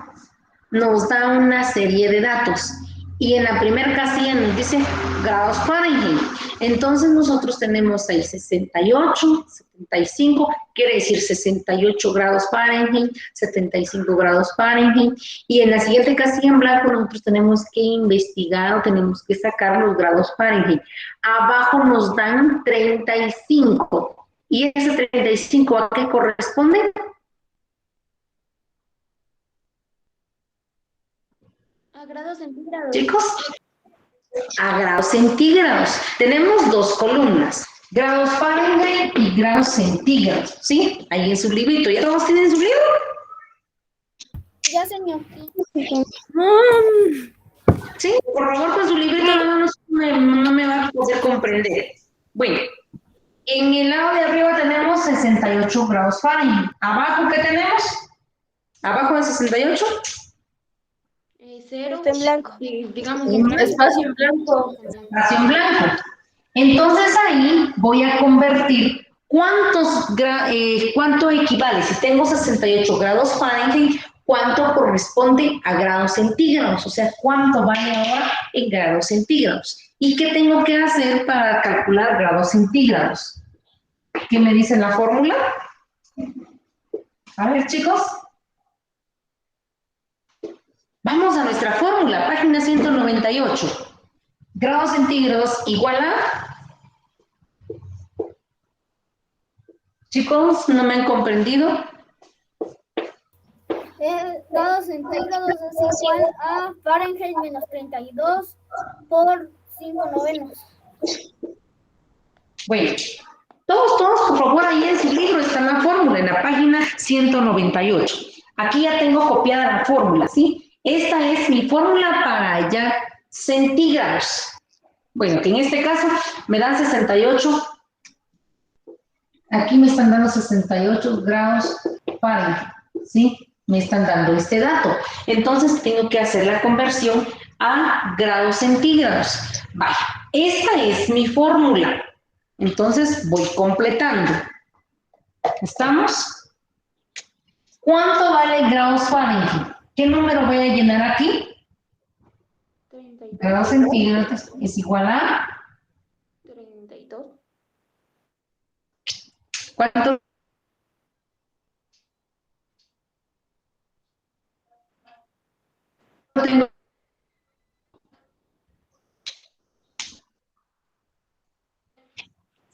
[SPEAKER 1] nos da una serie de datos y en la primera casilla nos dice grados Fahrenheit. Entonces nosotros tenemos ahí 68, 75, quiere decir 68 grados Fahrenheit, 75 grados Fahrenheit, y en la siguiente casilla en blanco nosotros tenemos que investigar o tenemos que sacar los grados Fahrenheit. Abajo nos dan 35, y ese 35 ¿a qué corresponde?
[SPEAKER 7] A grados centígrados.
[SPEAKER 1] Chicos, a grados centígrados. Tenemos 2 columnas, grados Fahrenheit y grados centígrados, ¿sí? Ahí en su librito. ¿Ya todos tienen su libro?
[SPEAKER 8] Ya, señor.
[SPEAKER 1] Sí, por favor, con su librito no me va a poder comprender. Bueno, en el lado de arriba tenemos 68 grados Fahrenheit. ¿Abajo qué tenemos? ¿Abajo de 68?
[SPEAKER 7] Cero.
[SPEAKER 2] Está en blanco.
[SPEAKER 7] Digamos,
[SPEAKER 4] Espacio en blanco.
[SPEAKER 1] Espacio en blanco. Entonces ahí voy a convertir cuánto equivale. Si tengo 68 grados Fahrenheit, ¿cuánto corresponde a grados centígrados? O sea, ¿cuánto vale ahora en grados centígrados? ¿Y qué tengo que hacer para calcular grados centígrados? ¿Qué me dice la fórmula? A ver, chicos. Vamos a nuestra fórmula, página 198. Grados centígrados igual a Chicos, ¿no me han comprendido?
[SPEAKER 8] Grados centígrados es igual a Fahrenheit menos 32 por 5/9.
[SPEAKER 1] Bueno, todos, por favor, ahí en su libro está la fórmula, en la página 198. Aquí ya tengo copiada la fórmula, ¿sí? Esta es mi fórmula para ya centígrados. Bueno, que en este caso me dan 68. Aquí me están dando 68 grados Fahrenheit, ¿sí? Me están dando este dato. Entonces tengo que hacer la conversión a grados centígrados. Vaya, esta es mi fórmula. Entonces voy completando. ¿Estamos? ¿Cuánto vale grados Fahrenheit? ¿Qué número voy a llenar aquí?
[SPEAKER 7] 32.
[SPEAKER 1] Grados centígrados es igual a...
[SPEAKER 7] 32.
[SPEAKER 1] ¿Cuánto? Tengo.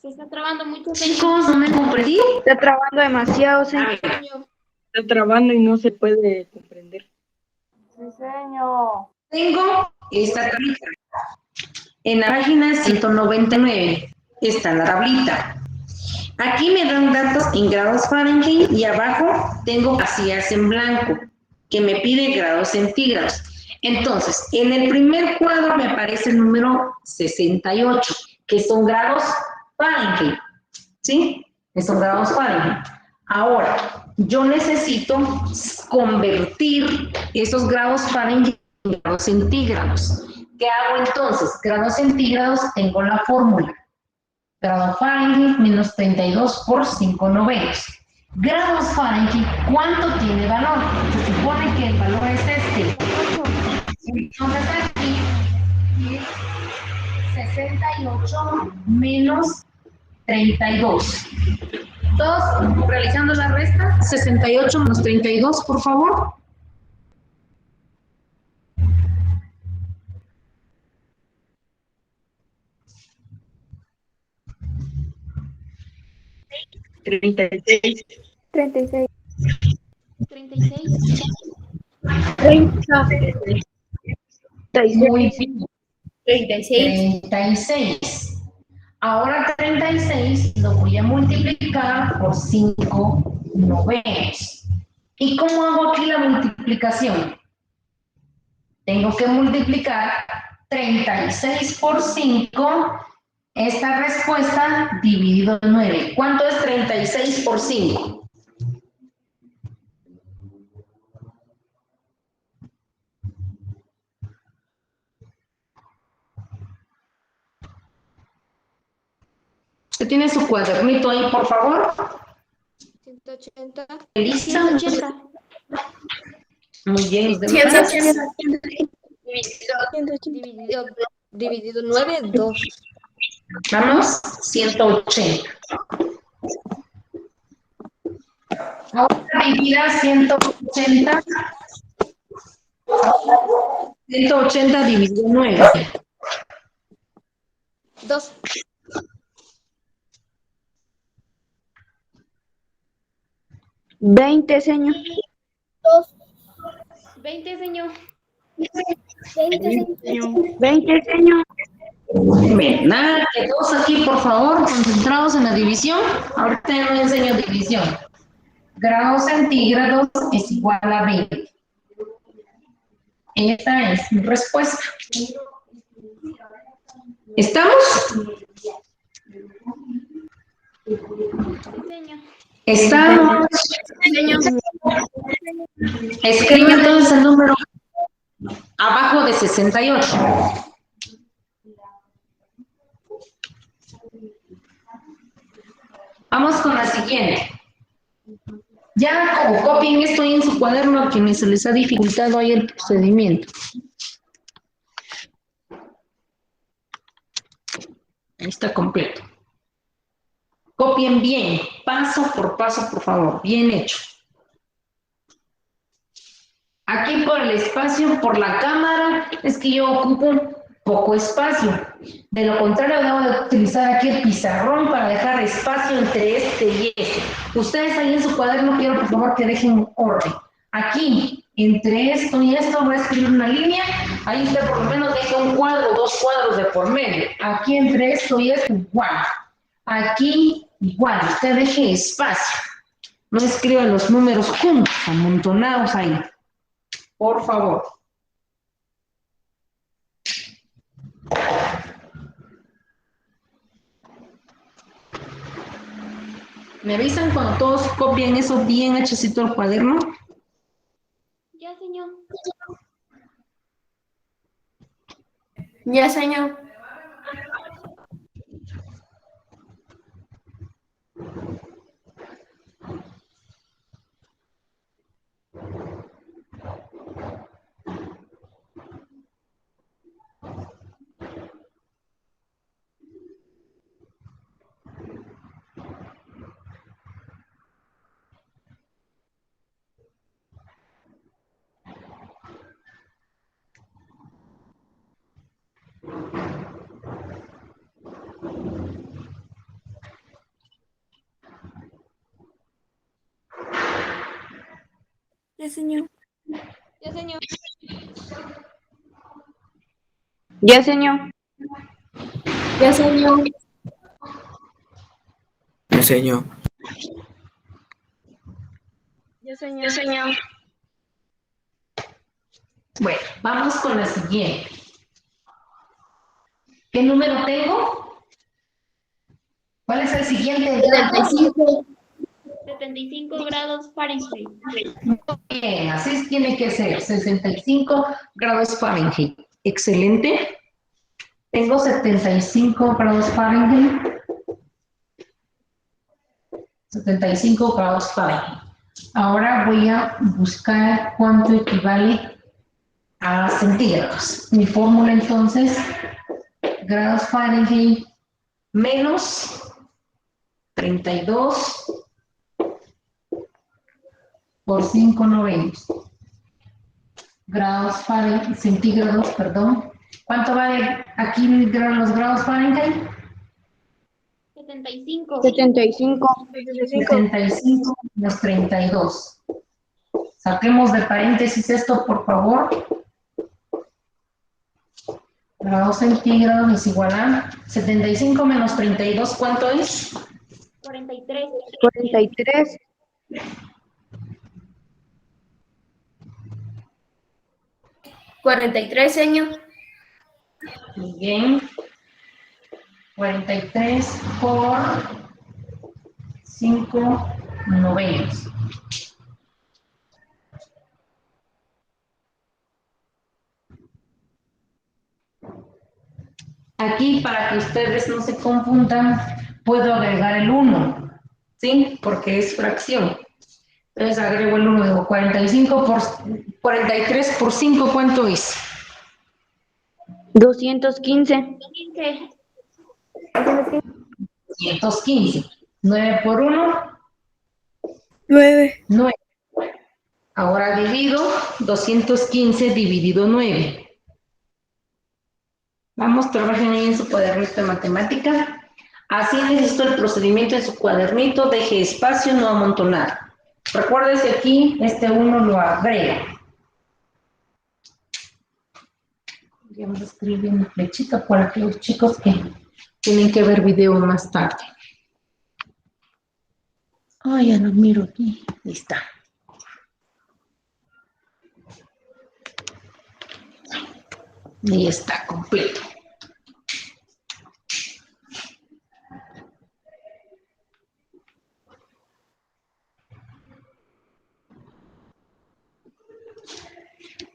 [SPEAKER 7] Se está trabando mucho.
[SPEAKER 1] Chicos, no me comprendí.
[SPEAKER 14] Está trabando demasiado, señor.
[SPEAKER 5] Está trabando y no se puede comprender.
[SPEAKER 4] Sí, señor.
[SPEAKER 1] Tengo esta tablita. En la página 199 está la tablita. Aquí me dan datos en grados Fahrenheit y abajo tengo casillas en blanco que me pide grados centígrados. Entonces, en el primer cuadro me aparece el número 68, que son grados Fahrenheit, ¿sí? Que son grados Fahrenheit. Ahora, yo necesito convertir esos grados Fahrenheit en grados centígrados. ¿Qué hago entonces? Grados centígrados, tengo la fórmula. Grado Fahrenheit menos 32 por 5/9. Grados Fahrenheit, ¿cuánto tiene valor? Se supone que el valor es este. Entonces aquí es 68 menos 32. Todos realizando la resta. 68 menos 32, por favor.
[SPEAKER 5] ¿36?
[SPEAKER 9] 36.
[SPEAKER 7] 36.
[SPEAKER 14] 30.
[SPEAKER 1] Muy bien. 36. Ahora 36 lo voy a multiplicar por 5/9. ¿Y cómo hago aquí la multiplicación? Tengo que multiplicar 36 por 5, esta respuesta dividido en 9. ¿Cuánto es 36 por 5? ¿Usted tiene su cuadernito ahí, por favor?
[SPEAKER 7] 180.
[SPEAKER 1] ¿Lista?
[SPEAKER 7] 180.
[SPEAKER 1] Muy bien.
[SPEAKER 7] 180. Dividido 9, 2.
[SPEAKER 1] Vamos, 180. Ahora divida 180. 180 dividido 9.
[SPEAKER 7] 2.
[SPEAKER 14] 20, señor.
[SPEAKER 7] 20, señor.
[SPEAKER 14] 20, señor.
[SPEAKER 1] Bien, nada, que todos aquí, por favor, concentrados en la división. Ahorita ya no enseño división. Grados centígrados es igual a 20. Esta es mi respuesta. ¿Estamos? Estamos. Escribe entonces el número abajo de 68. Vamos con la siguiente. Ya o copien esto ahí en su cuaderno a quienes se les ha dificultado ahí el procedimiento. Ahí está completo. Copien bien, paso por paso, por favor. Bien hecho. Aquí por el espacio, por la cámara, es que yo ocupo poco espacio. De lo contrario, debo de utilizar aquí el pizarrón para dejar espacio entre este y este. Ustedes ahí en su cuaderno quiero por favor que dejen orden. Aquí, entre esto y esto, voy a escribir una línea. Ahí usted por lo menos deja un cuadro, 2 cuadros de por medio. Aquí entre esto y esto, igual. Aquí, igual. Usted deje espacio. No escriban los números juntos, amontonados ahí. Por favor. ¿Me avisan cuando todos copien eso bien hechecito al cuaderno?
[SPEAKER 7] Ya, señor.
[SPEAKER 9] Ya, señor.
[SPEAKER 3] Ya, señor.
[SPEAKER 7] Ya, señor.
[SPEAKER 14] Ya, señor.
[SPEAKER 9] Ya, señor.
[SPEAKER 21] Ya, señor.
[SPEAKER 2] Ya, señor.
[SPEAKER 14] Ya, señor.
[SPEAKER 1] Bueno, vamos con la siguiente. ¿Qué número tengo? ¿Cuál es el siguiente?
[SPEAKER 9] 75.
[SPEAKER 7] 75 grados Fahrenheit.
[SPEAKER 1] Muy bien, así tiene que ser, 65 grados Fahrenheit. Excelente. Tengo 75 grados Fahrenheit. 75 grados Fahrenheit. Ahora voy a buscar cuánto equivale a centígrados. Mi fórmula entonces, grados Fahrenheit menos 32 por 5/90. Grados Fahrenheit, centígrados, perdón. ¿Cuánto vale aquí los grados Fahrenheit?
[SPEAKER 7] 75.
[SPEAKER 14] 75.
[SPEAKER 1] 75 menos 32. Saquemos de paréntesis esto, por favor. Grados centígrados es igual a 75 menos 32, ¿cuánto es?
[SPEAKER 7] 43.
[SPEAKER 14] 43.
[SPEAKER 9] 43, señor.
[SPEAKER 1] Muy bien. 43 por 5/90. Aquí, para que ustedes no se confundan, puedo agregar el 1, ¿sí? Porque es fracción. Entonces agrego el 1, digo 43 por 5, ¿cuánto es?
[SPEAKER 14] 215.
[SPEAKER 1] 215. 9 por 1.
[SPEAKER 3] 9.
[SPEAKER 1] 9. Ahora divido 215 dividido 9. Vamos, trabajen ahí en su cuadernito de matemática. Así necesito el procedimiento en su cuadernito. Deje espacio, no amontonar. Recuérdese aquí, este 1 lo agrega. Vamos a escribir en flechita para que los chicos que tienen que ver video más tarde. Ay, ya lo miro aquí. Ahí está. Y está completo.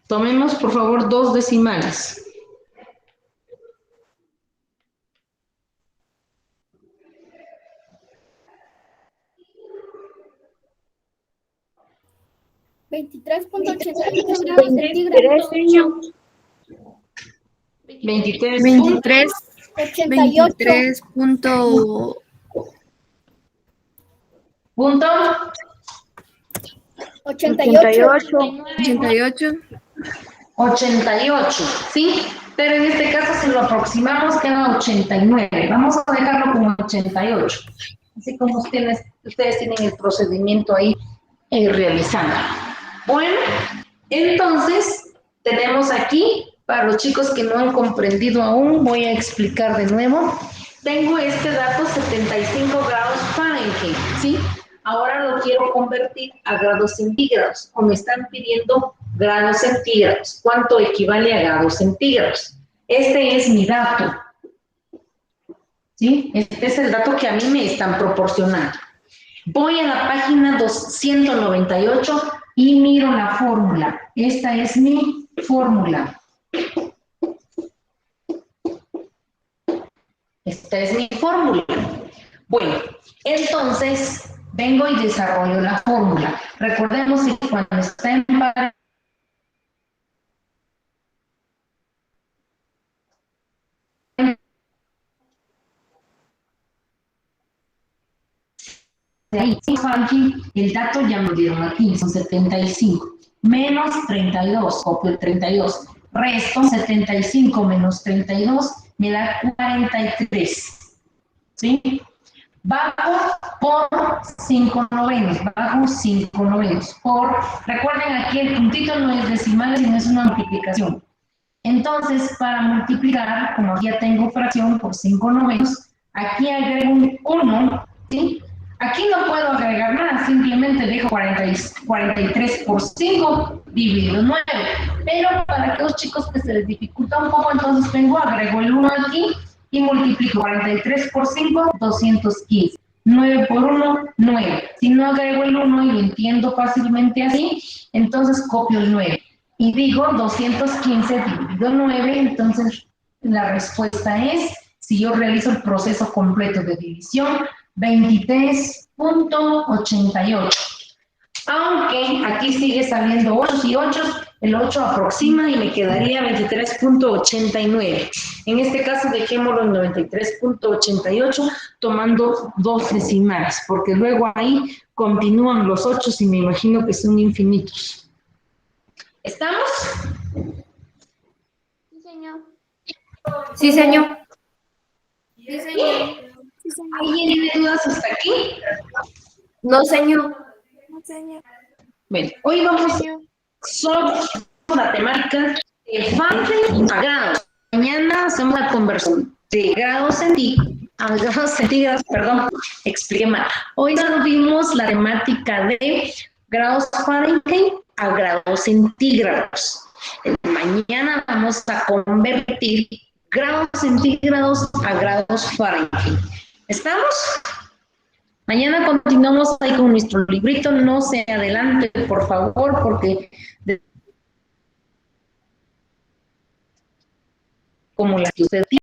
[SPEAKER 1] Tomemos, por favor, 2 decimales.
[SPEAKER 8] $23.88 grados centígrados.
[SPEAKER 1] 23.
[SPEAKER 8] 88.
[SPEAKER 3] Punto.
[SPEAKER 8] 88.
[SPEAKER 3] 88.
[SPEAKER 1] 88, ¿sí? pero en este caso si lo aproximamos queda 89. Vamos a dejarlo como 88. Así como ustedes tienen el procedimiento ahí realizando. Bueno, entonces tenemos aquí, para los chicos que no han comprendido aún, voy a explicar de nuevo. Tengo este dato 75 grados Fahrenheit, ¿sí? Ahora lo quiero convertir a grados centígrados, o me están pidiendo grados centígrados. ¿Cuánto equivale a grados centígrados? Este es mi dato, ¿sí? Este es el dato que a mí me están proporcionando. Voy a la página 298 y miro la fórmula. Esta es mi fórmula. Esta es mi fórmula. Bueno, entonces vengo y desarrollo la fórmula. Recordemos que cuando está en parámetros, el dato ya me dieron aquí, son 75, menos 32, copio el 32, resto 75 menos 32, me da 43, ¿sí? Bajo por 5 novenos, bajo 5 novenos, recuerden aquí el puntito no es decimal, sino es una multiplicación. Entonces, para multiplicar, como ya tengo fracción por 5 novenos, aquí agrego un 1, ¿sí? Aquí no puedo agregar nada, simplemente dejo 43 por 5 dividido 9. Pero para aquellos chicos que se les dificulta un poco, entonces vengo, agrego el 1 aquí y multiplico 43 por 5, 215. 9 por 1, 9. Si no agrego el 1 y lo entiendo fácilmente así, entonces copio el 9. Y digo 215 dividido 9, entonces la respuesta es, si yo realizo el proceso completo de división, 23.88. Aunque aquí sigue saliendo 8 y 8, el 8 aproxima y me quedaría 23.89. En este caso dejémoslo en 93.88, tomando 2 decimales, porque luego ahí continúan los 8 y me imagino que son infinitos. ¿Estamos?
[SPEAKER 7] Sí, señor.
[SPEAKER 9] Sí, señor.
[SPEAKER 3] Sí, señor.
[SPEAKER 1] ¿Alguien tiene dudas hasta aquí?
[SPEAKER 9] No, señor.
[SPEAKER 3] No, señor.
[SPEAKER 1] Bueno, hoy vamos sobre la temática de Fahrenheit a grados. Mañana hacemos la conversión de grados centígrados, perdón, expliqué mal. Hoy solo vimos la temática de grados Fahrenheit a grados centígrados. Mañana vamos a convertir grados centígrados a grados Fahrenheit. ¿Estamos? Mañana continuamos ahí con nuestro librito. No se adelante, por favor, porque como la que usted tiene.